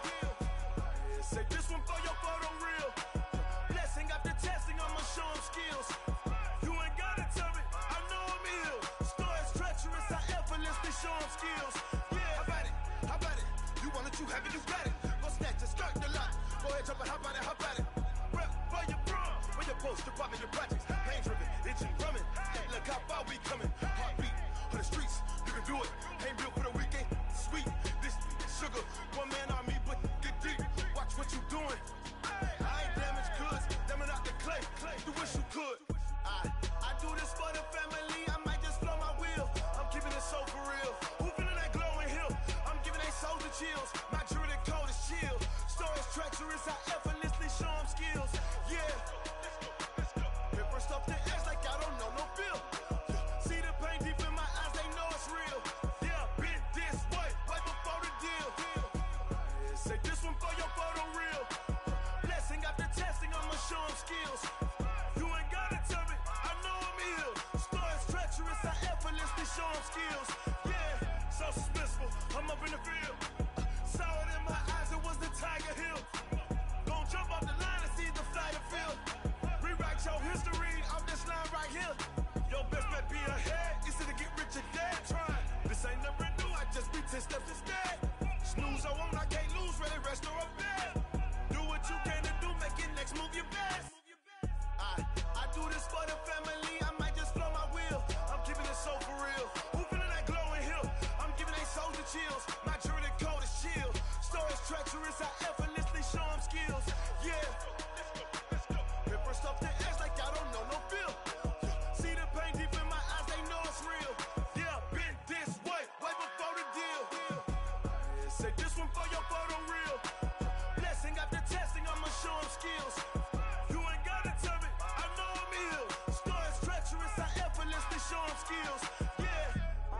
Say this one for your photo real. Blessing after testing, I'ma show them skills. You ain't gotta tell me, I know I'm ill. Stories treacherous, I effortlessly show them skills. Yeah, how about it? How about it? You want it, you have it, you got it. Go snatch it, skirt the lot. Go ahead, jump it, how about it? How about it? Rep for your bro, for your post, your pop, and your projects. Pain driven, itching, drumming. Look how far we coming. Heartbeat for the streets, you can do it. Ain't built for the weekend. Sweet, this sugar, one man army, but get deep. Watch what you doing. I ain't damaged goods, damn it out the clay. You wish you could. I do this for the family, I might just blow my wheel. I'm keeping it so for real. Who feeling that glowing hill? I'm giving they soldier chills. My jewelry code is chill. Stories treacherous, I effortlessly show them skills. Yeah. Pepper stuff the edge like I don't know no feel. See the pain deep in my eyes, they know it's real. Yeah, been this way, right before the deal. Say this one for your photo real. Blessing after testing, I'ma show them skills. You ain't gotta tell me, I know I'm ill. Stories treacherous, I effortlessly show them skills. Yeah, so suspenseful, I'm up in the field. Saw it in my eyes, it was the Tiger Hill. Gon' jump off the line and see the flight of field. Rewrite your history off this line right here. Your best bet be ahead, easy to get rich or dead. Trying, this ain't never new, I just be 10 steps instead. Snooze I won't, I can't lose, ready, rest or up bed. Do what you can to do, make your next move your best. I do this for the family, I might just blow my wheel. I'm keeping it so for real. Who feeling that glowing hill? I'm giving they soldier chills. My jewelry code is chill. Stories treacherous, I effortlessly show them skills. Yeah. Pepper stuff the edge like I don't know no feel. See the pain deep in my eyes, they know it's real. Yeah, been this way, right before the deal. Say this one for your photo real. Blessing after testing, I'ma show them skills. You ain't gotta tell me, I know I'm ill. Stories treacherous, I effortlessly show them skills. Yeah.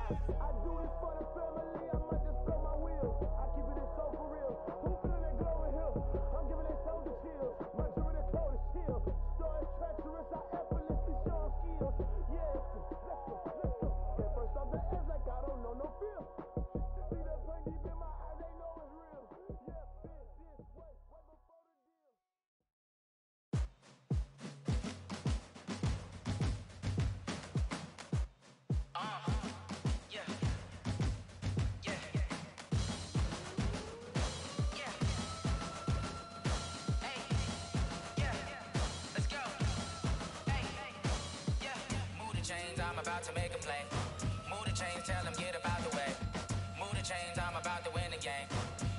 I do this for the family, I might just blow my wheel. I keep it so for real. Who feeling that glowing hill? I'm giving they soldier chills. My jewelry code is chill. Stories treacherous, I effortlessly show them skills. Yeah, let's go. Get first off the edge like I don't know no feel. See that pain deep in my to make a play. Move the chains, tell them get up out the way. Move the chains, I'm about to win the game.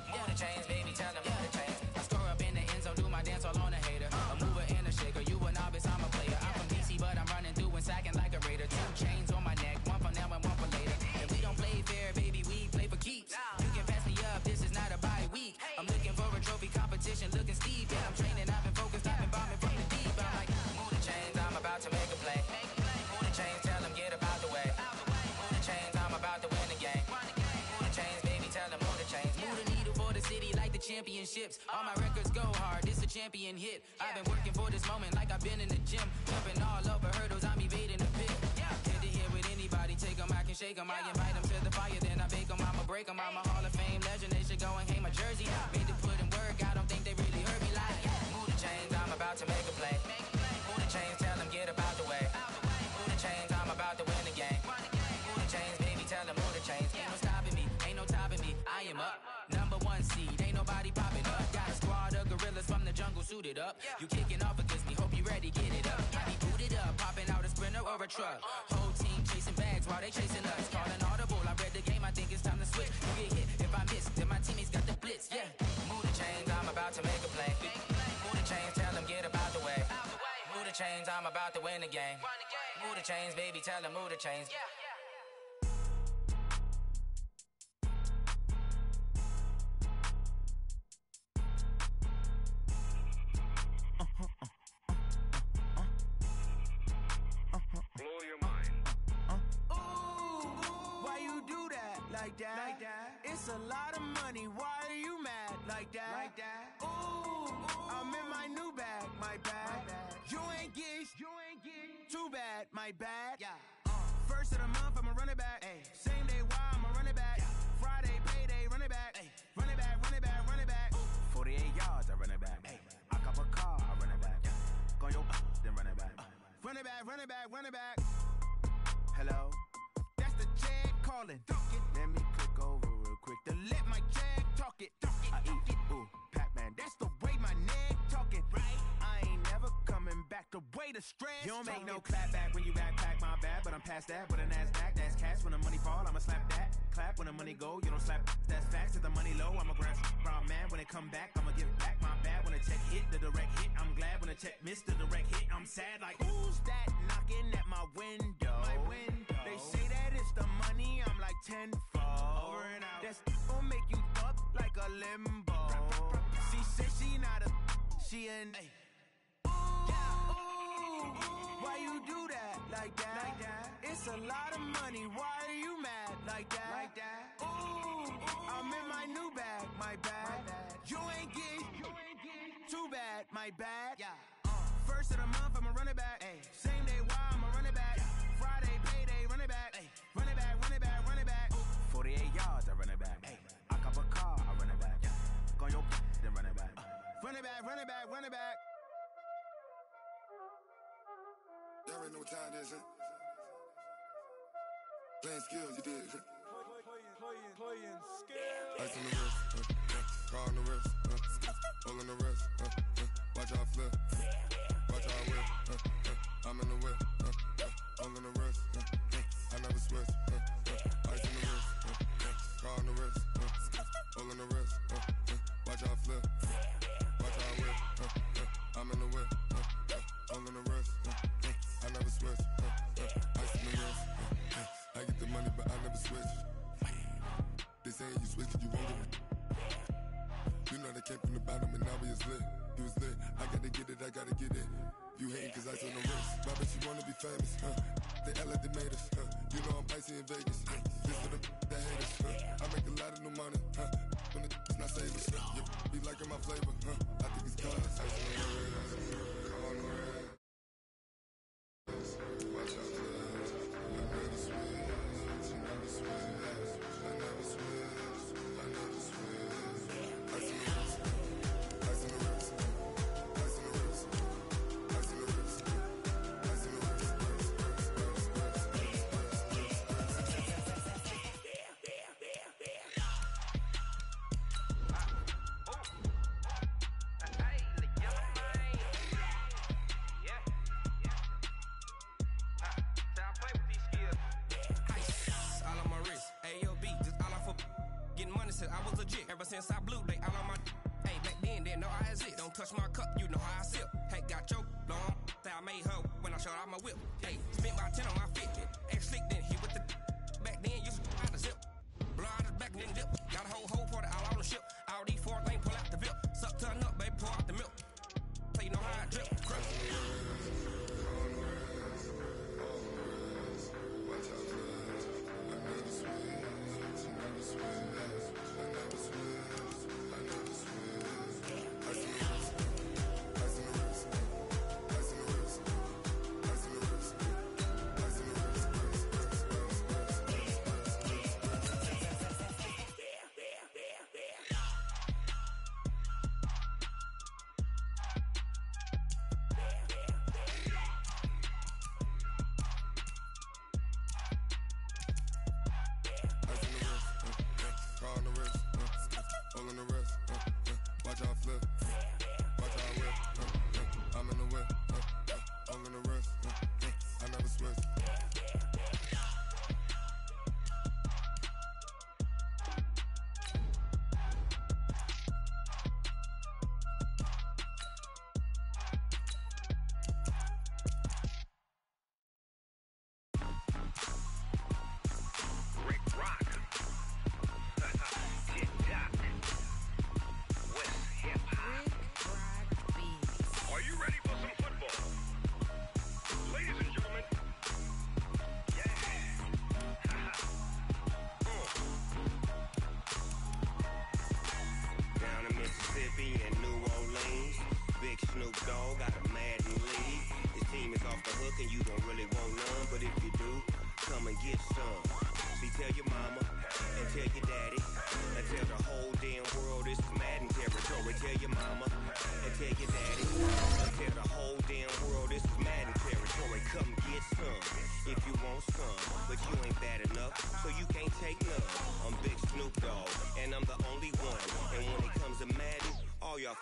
Move the chains, baby, tell them move the chains. I score up in the end zone, do my dance all on a hater. A mover and a shaker, you a novice, I'm a player. I'm from DC, but I'm running through and sacking like a raider. 2 chains on my neck, one for now and one for later. And we don't play fair, baby, we play for keeps. You can pass me up, this is not a bye week. I'm looking for a trophy competition, looking steep. Yeah, I'm training, I've been focused, I've been bombing from the deep. I'm like, move the chains, I'm about to make a play. Move the chains, tell them get up out the way. Move the chains, I'm about to win the game. Move the chains, baby, tell them move the chains. Move the needle for the city like the championships. All my records go hard, this a champion hit. I've been working for this moment like I've been in the gym. Jumping all over hurdles, I'm evading the pit. Head to head with anybody, take them, I can shake them. I invite them to the fire, then I bake them, I'ma break them. I'm a Hall of Fame legend, they should go and hang my jersey. Made to put in work, I don't think they really heard me like. Move the chains, I'm about to make a play. Move the chains, tell them get up out the way. Move the chains, I'm about to win the game. Move the chains, baby, tell them move the chains. Ain't no stopping me, ain't no topping me, I am up. Number 1 seed, ain't nobody popping up. Got a squad of gorillas from the jungle suited up. You kicking off against me, hope you ready, get it up. I be booted up, popping out a sprinter or a truck. Whole team chasing bags while they chasing us. Calling audible, I read the game, I think it's time to switch. You get hit, if I miss, then my teammates got the blitz, yeah. Move the chains, I'm about to make a play. Move the chains, tell them get up out the way. Move the chains, I'm about to win the game. Move the chains, baby, tell them move the chains. Blow your mind. Ooh, why you do that? Like that? It's a lot of money. Why are you mad? Like that? Ooh, I'm in my new bag. My bad. You ain't get too bad. My bad. First of the month, I'ma run it back. Same day, why I'ma run it back. Friday, payday, run it back. Run it back, run it back, run it back. 48 yards, I run it back. I cop a car, I run it back. Go your then run it back. Run it back, run it back, run it back. Hello? That's the check calling. Let me click over real quick to let my check talk it. I eat, ooh, Pac-Man. That's the way my neck talking. I ain't never coming back the way the stress. You don't make no clap back when you backpack, my bad. But I'm past that with a NASDAQ. That's cash when the money fall, I'ma slap that. Clap when the money go, you don't slap. That's facts. If the money low, I'ma grab brown man. When it come back, I'ma give back my bad. When the check hit, the direct hit. I'm glad when the check missed the direct hit. I'm sad like, who's that knocking at my window? They say that it's the money, I'm like tenfold. Over and out. That's gon' make you up like a limbo. She said she not a, she an. Why you do that? Like that? It's a lot of money. Why are you mad? Like that? Ooh, I'm in my new bag. My bad. You ain't get too bad. My bad. First of the month, I'ma run it back. Same day, why I'ma run it back. Friday, payday, run it back. Run it back, run it back, run it back. 48 yards, I run it back. I cop a car, I run it back. Go your then run it back. Run it back, run it back, run it back. Y'all already know what time it is, huh? Playing skills, you did. Playing skills. Ice on the wrist, car on the wrist, all on the wrist, watch out flip, watch out whip, I'm in the whip, all on the wrist, I never switch, ice on the wrist, car on the wrist, all on the wrist, watch out flip, watch out whip, I'm in the whip, all on the wrist, I never switch, ice on the wrist, I get the money but I never switch. They saying you switch, you won't get it. You know they came from the bottom and now we is lit. You was lit, I gotta get it, I gotta get it. You hating cause ice on the wrist. My bitch, you wanna be famous, They act like they made us, You know I'm icy in Vegas, This for the that hate us, I make a lot of new money, When it's not savers, You be liking my flavor, I think it's cause ice on the wrist, car on the wrist. Watch out for this, I never switch, I never switch. I never switch, I never switch. Ice in the wrist, ice in the wrist, ice in the wrist, ice in the wrist, ice in the wrist, honest, I was legit. Ever since I blew, they all on my. Hey, back then, didn't know I exist. Don't touch my cup, you know how I sip. Hey, got your long. Say I made her when I showed out my whip. Hey, spent about 10 on my 50. Ex-slick, then hit with the. Back then, used to out the zip. Blow out the back, then dip. Got a whole party all on the ship. All these four things, pull out the VIP. Suck, turn up, baby, pour out the milk. So you know how I drip. Crush.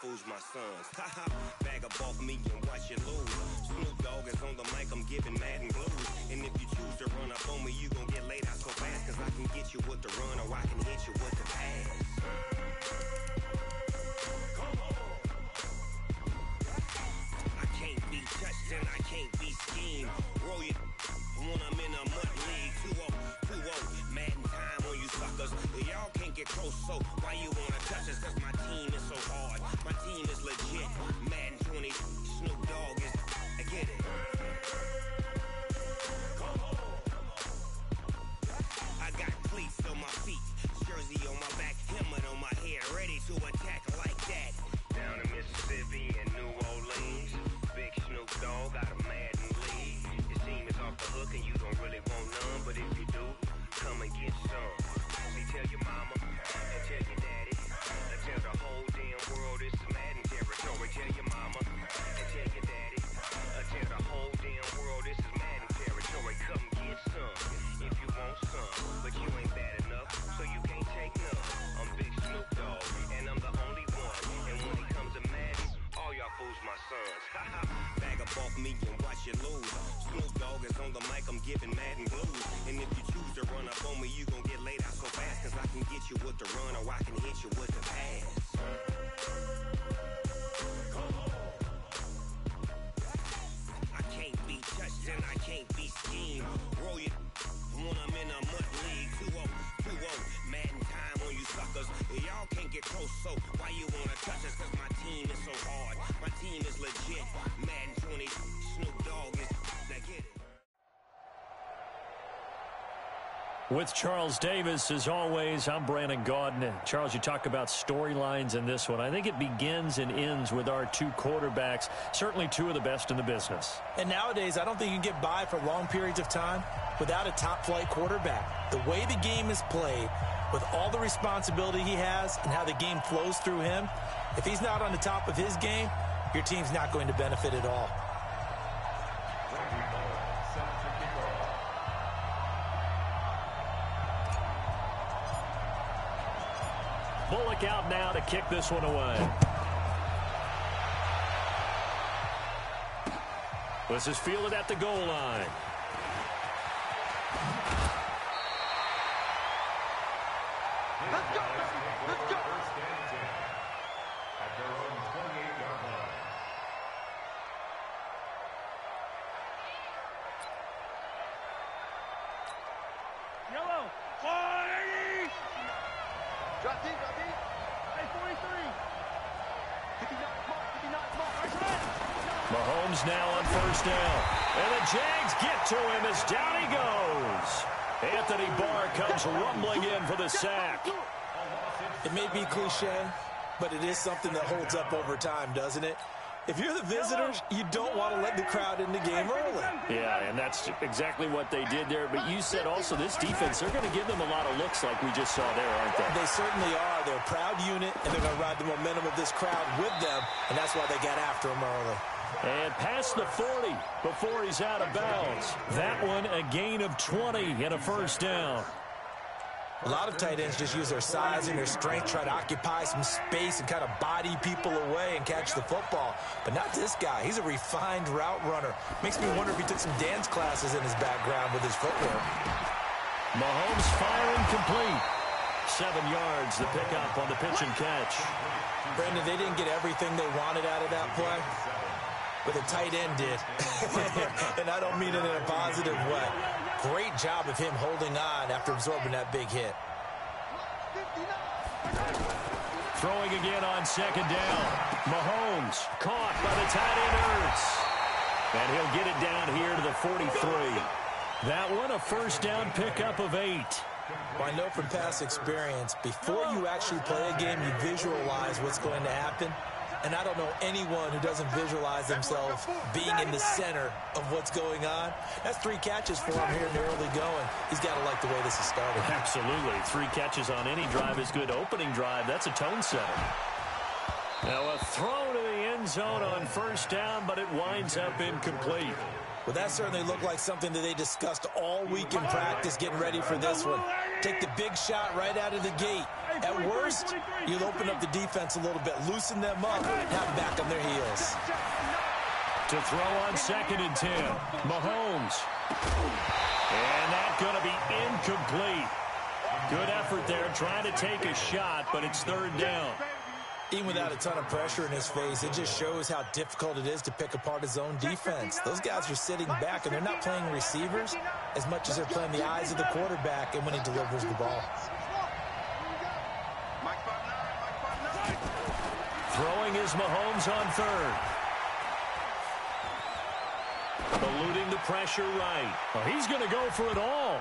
Fools my sons. Haha, bag up off me and watch you lose. Snoop Dogg is on the mic, I'm giving Madden blues. And if you choose to run up on me, you gon' get laid out so fast. Cause I can get you with the run or I can hit you with the pass. I can't be touched and I can't be schemed. Roll you when I'm in a mud league. 2-0, Madden time on you suckers. Y'all can't get close, so why you wanna touch us? Cause my team is so hard. My team is legit. Madden 20, Snoop Dogg is. I get it. I got cleats on my feet, jersey on my back, helmet on my head, ready to attack like that. Down in Mississippi and New Orleans, big Snoop Dogg got a Madden league. His team is off the hook and you don't really want none, but if you do, come and get some. See, tell your mama and tell your daddy. Tell the whole damn world this is Madden territory. Tell your mama and tell your daddy. Tell the whole damn world this is Madden territory. Come get some if you want some, but you ain't bad enough, so you can't take none. I'm Big Snoop Dogg, and I'm the only one. And when it comes to Madden, all y'all fools my sons. Haha, bag up off me and watch you lose. Snoop Dogg is on the mic, I'm giving Madden blues. And if you choose to run up on me, you gon' get laid out so fast. Cause I can get you with the run or I can hit you with the pass. I can't be touched and I can't be schemed. Roll you when I'm in a mud league. 2-0, Madden time on you suckers. Y'all can't get close, so why you wanna touch us? Cause my team is so hard. My team is legit. Madden 20, Snoop Dogg is. Now get it. With Charles Davis, as always, I'm Brandon Gaudin. Charles, you talk about storylines in this one. I think it begins and ends with our two quarterbacks, certainly two of the best in the business. And nowadays, I don't think you can get by for long periods of time without a top-flight quarterback. The way the game is played, with all the responsibility he has and how the game flows through him, if he's not on the top of his game, your team's not going to benefit at all. Bullock out now to kick this one away. This is fielded at the goal line. Let's go! Yellow. Drop deep. Hey, 43. 59, Mahomes now on first down. And the Jags get to him as down he goes. Anthony Barr comes rumbling in for the sack. It may be cliche, but it is something that holds up over time, doesn't it? If you're the visitors, you don't want to let the crowd in the game early. Yeah, and that's exactly what they did there. But you said also this defense, they're going to give them a lot of looks like we just saw there, aren't they? They certainly are. They're a proud unit, and they're going to ride the momentum of this crowd with them, and that's why they got after him early. And past the 40 before he's out of bounds. That one a gain of 20 and a first down. A lot of tight ends just use their size and their strength, try to occupy some space and kind of body people away and catch the football. But not this guy. He's a refined route runner. Makes me wonder if he took some dance classes in his background with his footwork. Mahomes firing complete. 7 yards, the pickup on the pitch and catch. Brandon, they didn't get everything they wanted out of that play, but the tight end did. And I don't mean it in a positive way. Great job of him holding on after absorbing that big hit. Throwing again on second down. Mahomes caught by the tight end Ertz. And he'll get it down here to the 43. That one a first down pickup of 8. Well, I know from past experience, before you actually play a game, you visualize what's going to happen. And I don't know anyone who doesn't visualize themselves being in the center of what's going on. That's 3 catches for him here in the early going. He's got to like the way this is started. Absolutely. 3 catches on any drive is good. Opening drive, that's a tone setter. Now a throw to the end zone on first down, but it winds up incomplete. Well, that certainly looked like something that they discussed all week in practice getting ready for this one. Take the big shot right out of the gate. At worst, you'll open up the defense a little bit, loosen them up, and have them back on their heels. To throw on second and 10, Mahomes. And that's going to be incomplete. Good effort there trying to take a shot, but it's third down. Even without a ton of pressure in his face, it just shows how difficult it is to pick apart his own defense. Those guys are sitting back, and they're not playing receivers as much as they're playing the eyes of the quarterback and when he delivers the ball. Throwing is Mahomes on third. Eluding the pressure right. Oh, he's going to go for it all.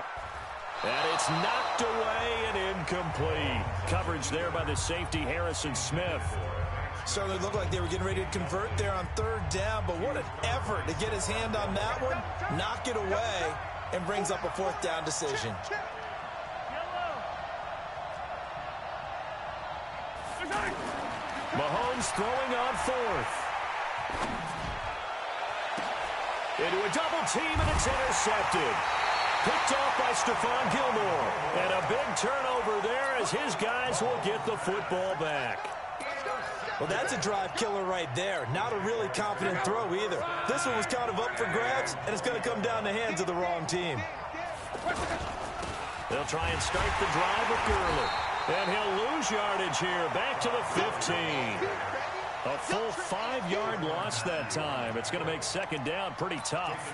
And it's knocked away and incomplete. Coverage there by the safety, Harrison Smith. Certainly looked like they were getting ready to convert there on third down, but what an effort to get his hand on that one, knock it away, and brings up a fourth down decision. Mahomes throwing on fourth. Into a double team, and it's intercepted. Picked off by Stephon Gilmore. And a big turnover there as his guys will get the football back. Well, that's a drive killer right there. Not a really confident throw either. This one was kind of up for grabs, and it's going to come down the hands of the wrong team. They'll try and start the drive with Gurley. And he'll lose yardage here, back to the 15. A full 5-yard loss that time. It's going to make second down pretty tough.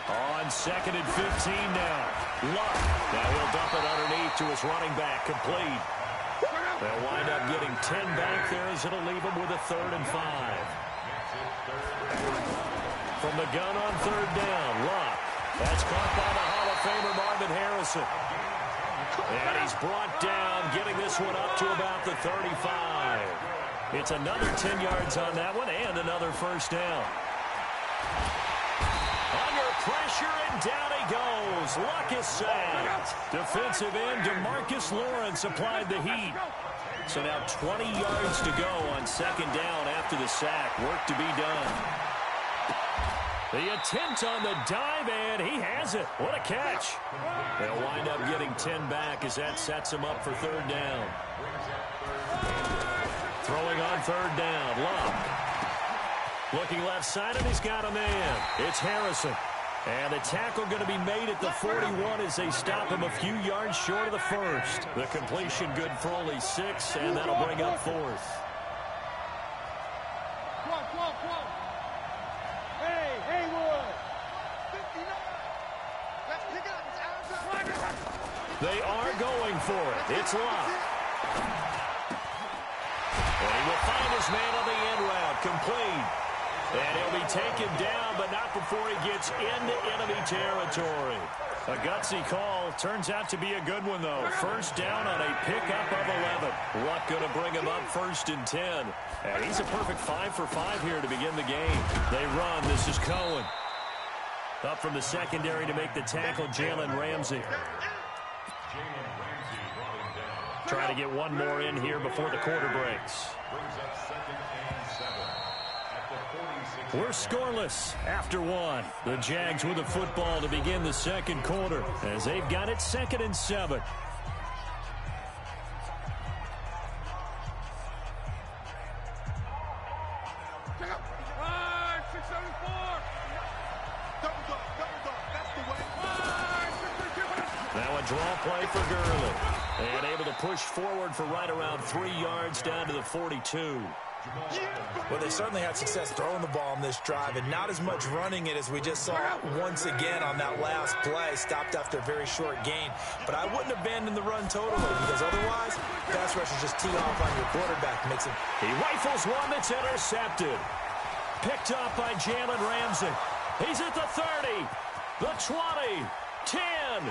On second and 15 now. Luck. Now he'll dump it underneath to his running back. Complete. They'll wind up getting 10 back there as it'll leave them with a 3rd and 5. From the gun on third down, Luck. That's caught by the Hall of Famer Marvin Harrison. And he's brought down, getting this one up to about the 35. It's another 10 yards on that one and another first down. Under pressure, and down he goes. Luck is sacked. Defensive end DeMarcus Lawrence applied the heat. So now 20 yards to go on second down after the sack. Work to be done. The attempt on the dive, and he has it. What a catch. They'll wind up getting 10 back as that sets him up for third down. Throwing on third down, Luck. Looking left side, and he's got a man. It's Harrison. And the tackle going to be made at the 41 as they stop him a few yards short of the first. The completion good for only 6, and that'll bring up 4th. Hey, Haywood. 59. Let's pick it up. They are going for it. It's locked. And he will find his man on the end route. Complete. And he'll be taken down, but not before he gets into enemy territory. A gutsy call. Turns out to be a good one, though. First down on a pickup of 11. Luck going to bring him up 1st and 10. And he's a perfect 5 for 5 here to begin the game. They run. This is Cohen. Up from the secondary to make the tackle, Jalen Ramsey. Trying to get one more in here before the quarter breaks. We're scoreless after 1. The Jags with the football to begin the second quarter as they've got it 2nd and 7. Now a draw play for Gurley. And able to push forward for right around 3 yards down to the 42. Well, they certainly had success throwing the ball on this drive and not as much running it as we just saw once again on that last play. Stopped after a very short gain. But I wouldn't abandon the run totally because otherwise, pass rushers just tee off on your quarterback. Makes it. He rifles one that's intercepted. Picked up by Jalen Ramsey. He's at the 30, the 20, 10, 5,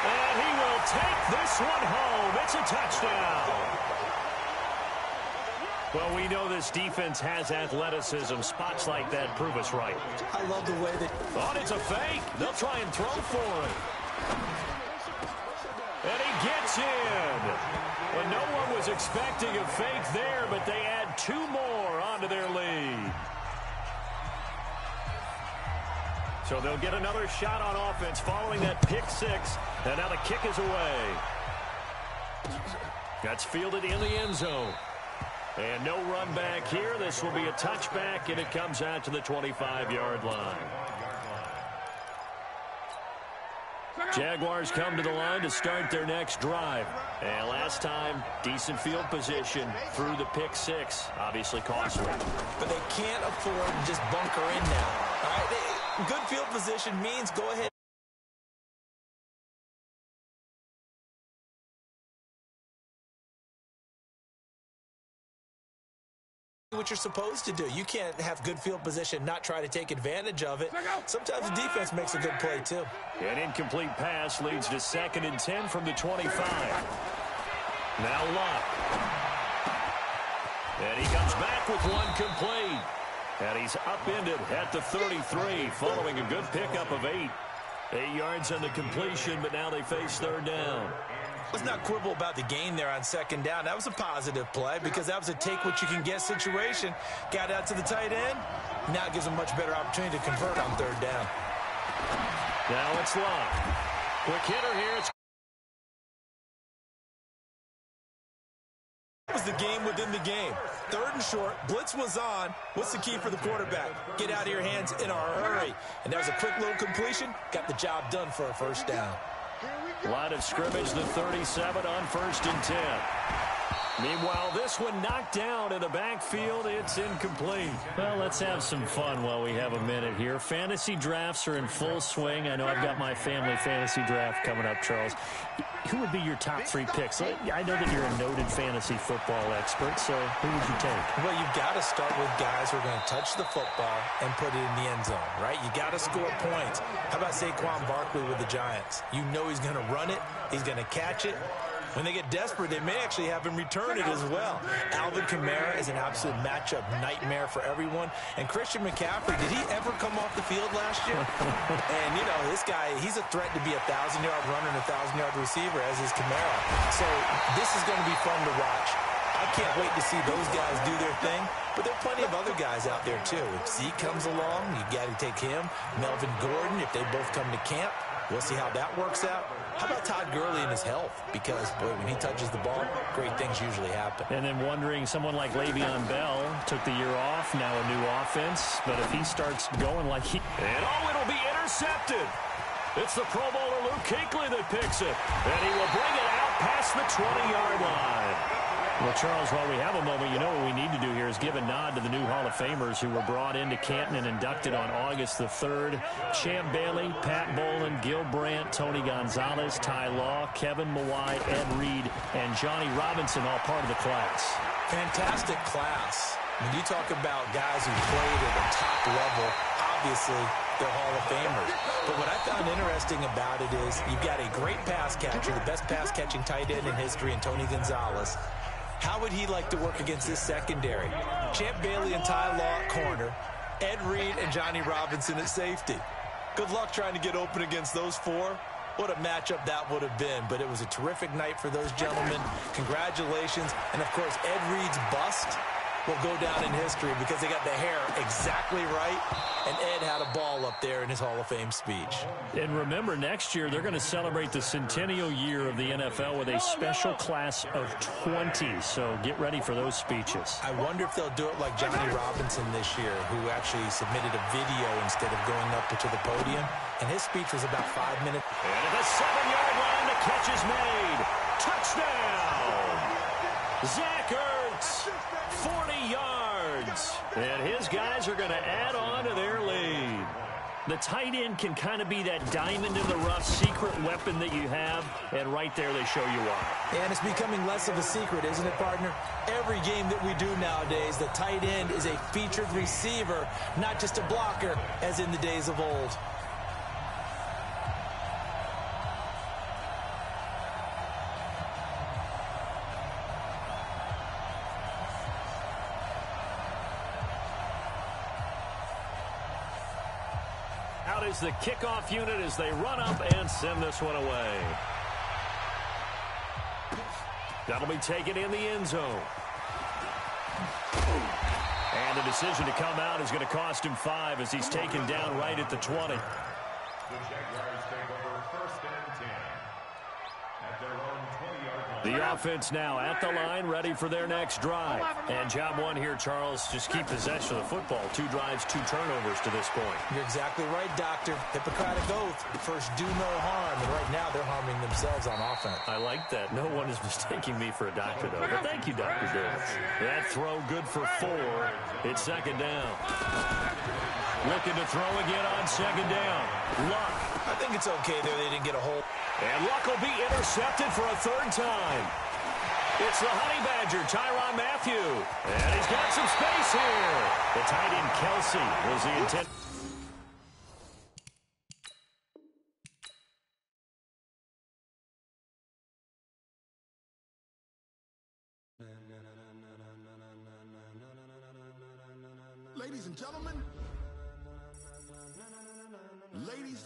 and he will take this one home. It's a touchdown. Well, we know this defense has athleticism. Spots like that prove us right. I love the way that... Oh, it's a fake. They'll try and throw for him. And he gets in. Well, no one was expecting a fake there, but they add 2 more onto their lead. So they'll get another shot on offense following that pick 6. And now the kick is away. That's fielded in the end zone. And no run back here. This will be a touchback, and it comes out to the 25-yard line. Jaguars come to the line to start their next drive. And last time, decent field position through the pick 6. Obviously costly. But they can't afford to just bunker in now. All right? Good field position means go ahead. What you're supposed to do. You can't have good field position, not try to take advantage of it. Sometimes the defense makes a good play, too. An incomplete pass leads to 2nd and 10 from the 25. Now Luck. And he comes back with one complete. And he's upended at the 33 following a good pickup of 8. 8 yards on the completion, but now they face 3rd down. Let's not quibble about the gain there on 2nd down. That was a positive play because that was a take-what-you-can-get situation. Got out to the tight end. Now it gives them a much better opportunity to convert on 3rd down. Now it's Luck. Quick hitter here. It's That was the game within the game. 3rd and short. Blitz was on. What's the key for the quarterback? Get out of your hands in a hurry. And that was a quick little completion. Got the job done for a 1st down. Line of scrimmage, the 37 on 1st and 10. Meanwhile, this one knocked down in the backfield. It's incomplete. Well, let's have some fun while we have a minute here. Fantasy drafts are in full swing. I know I've got my family fantasy draft coming up, Charles. Who would be your top 3 picks? I know that you're a noted fantasy football expert, so who would you take? Well, you've got to start with guys who are going to touch the football and put it in the end zone, right? You got to score points. How about Saquon Barkley with the Giants? You know he's going to run it. He's going to catch it. When they get desperate, they may actually have him return it as well. Alvin Kamara is an absolute matchup nightmare for everyone. And Christian McCaffrey, did he ever come off the field last year? And, you know, this guy, he's a threat to be a 1,000-yard runner and a 1,000-yard receiver, as is Kamara. So this is going to be fun to watch. I can't wait to see those guys do their thing. But there are plenty of other guys out there, too. If Zeke comes along, you got to take him. Melvin Gordon, if they both come to camp. We'll see how that works out. How about Todd Gurley and his health? Because, boy, when he touches the ball, great things usually happen. And then wondering, someone like Le'Veon Bell took the year off, now a new offense. But if he starts going like he... And it'll be intercepted. It's the Pro Bowler Luke Kuechly that picks it. And he will bring it out past the 20-yard line. Well, Charles, while we have a moment, you know what we need to do here is give a nod to the new Hall of Famers who were brought into Canton and inducted on August the 3rd. Champ Bailey, Pat Bowlen, Gil Brandt, Tony Gonzalez, Ty Law, Kevin Mawai, Ed Reed, and Johnny Robinson, all part of the class. Fantastic class. When you talk about guys who played at the top level, obviously they're Hall of Famers. But what I found interesting about it is you've got a great pass catcher, the best pass-catching tight end in history, in Tony Gonzalez. How would he like to work against this secondary? Champ Bailey and Ty Law at corner, Ed Reed and Johnny Robinson at safety. Good luck trying to get open against those four. What a matchup that would have been. But it was a terrific night for those gentlemen. Congratulations. And, of course, Ed Reed's bust will go down in history because they got the hair exactly right, and Ed had a ball up there in his Hall of Fame speech. And remember, next year they're going to celebrate the centennial year of the NFL with a special class of 20, so get ready for those speeches. I wonder if they'll do it like Johnny Robinson this year, who actually submitted a video instead of going up to the podium, and his speech was about 5 minutes. And at the 7-yard line, the catch is made. Touchdown! Zach Ertz, 40 yards. And his guys are going to add on to their lead. The tight end can kind of be that diamond in the rough secret weapon that you have, and right there they show you why. And it's becoming less of a secret, isn't it, partner? Every game that we do nowadays, the tight end is a featured receiver, not just a blocker, as in the days of old. Out is the kickoff unit as they run up and send this one away. That'll be taken in the end zone. And the decision to come out is going to cost him 5 as he's taken down right at the 20. The Jaguars take over 1st and 10 at their own 20-yard line. The offense now at the line, ready for their next drive. And job one here, Charles, just keep possession of the football. 2 drives, 2 turnovers to this point. You're exactly right, Doctor. Hippocratic oath. First, do no harm. And right now, they're harming themselves on offense. I like that. No one is mistaking me for a doctor, though. But thank you, Dr. Davis. That throw good for 4. It's 2nd down. Looking to throw again on 2nd down. Luck. I think it's okay there. They didn't get a hold. And Luck will be intercepted for a 3rd time. It's the Honey Badger, Tyrann Mathieu. And he's got some space here. The tight end, Kelsey, was the intent. Ladies and gentlemen, ladies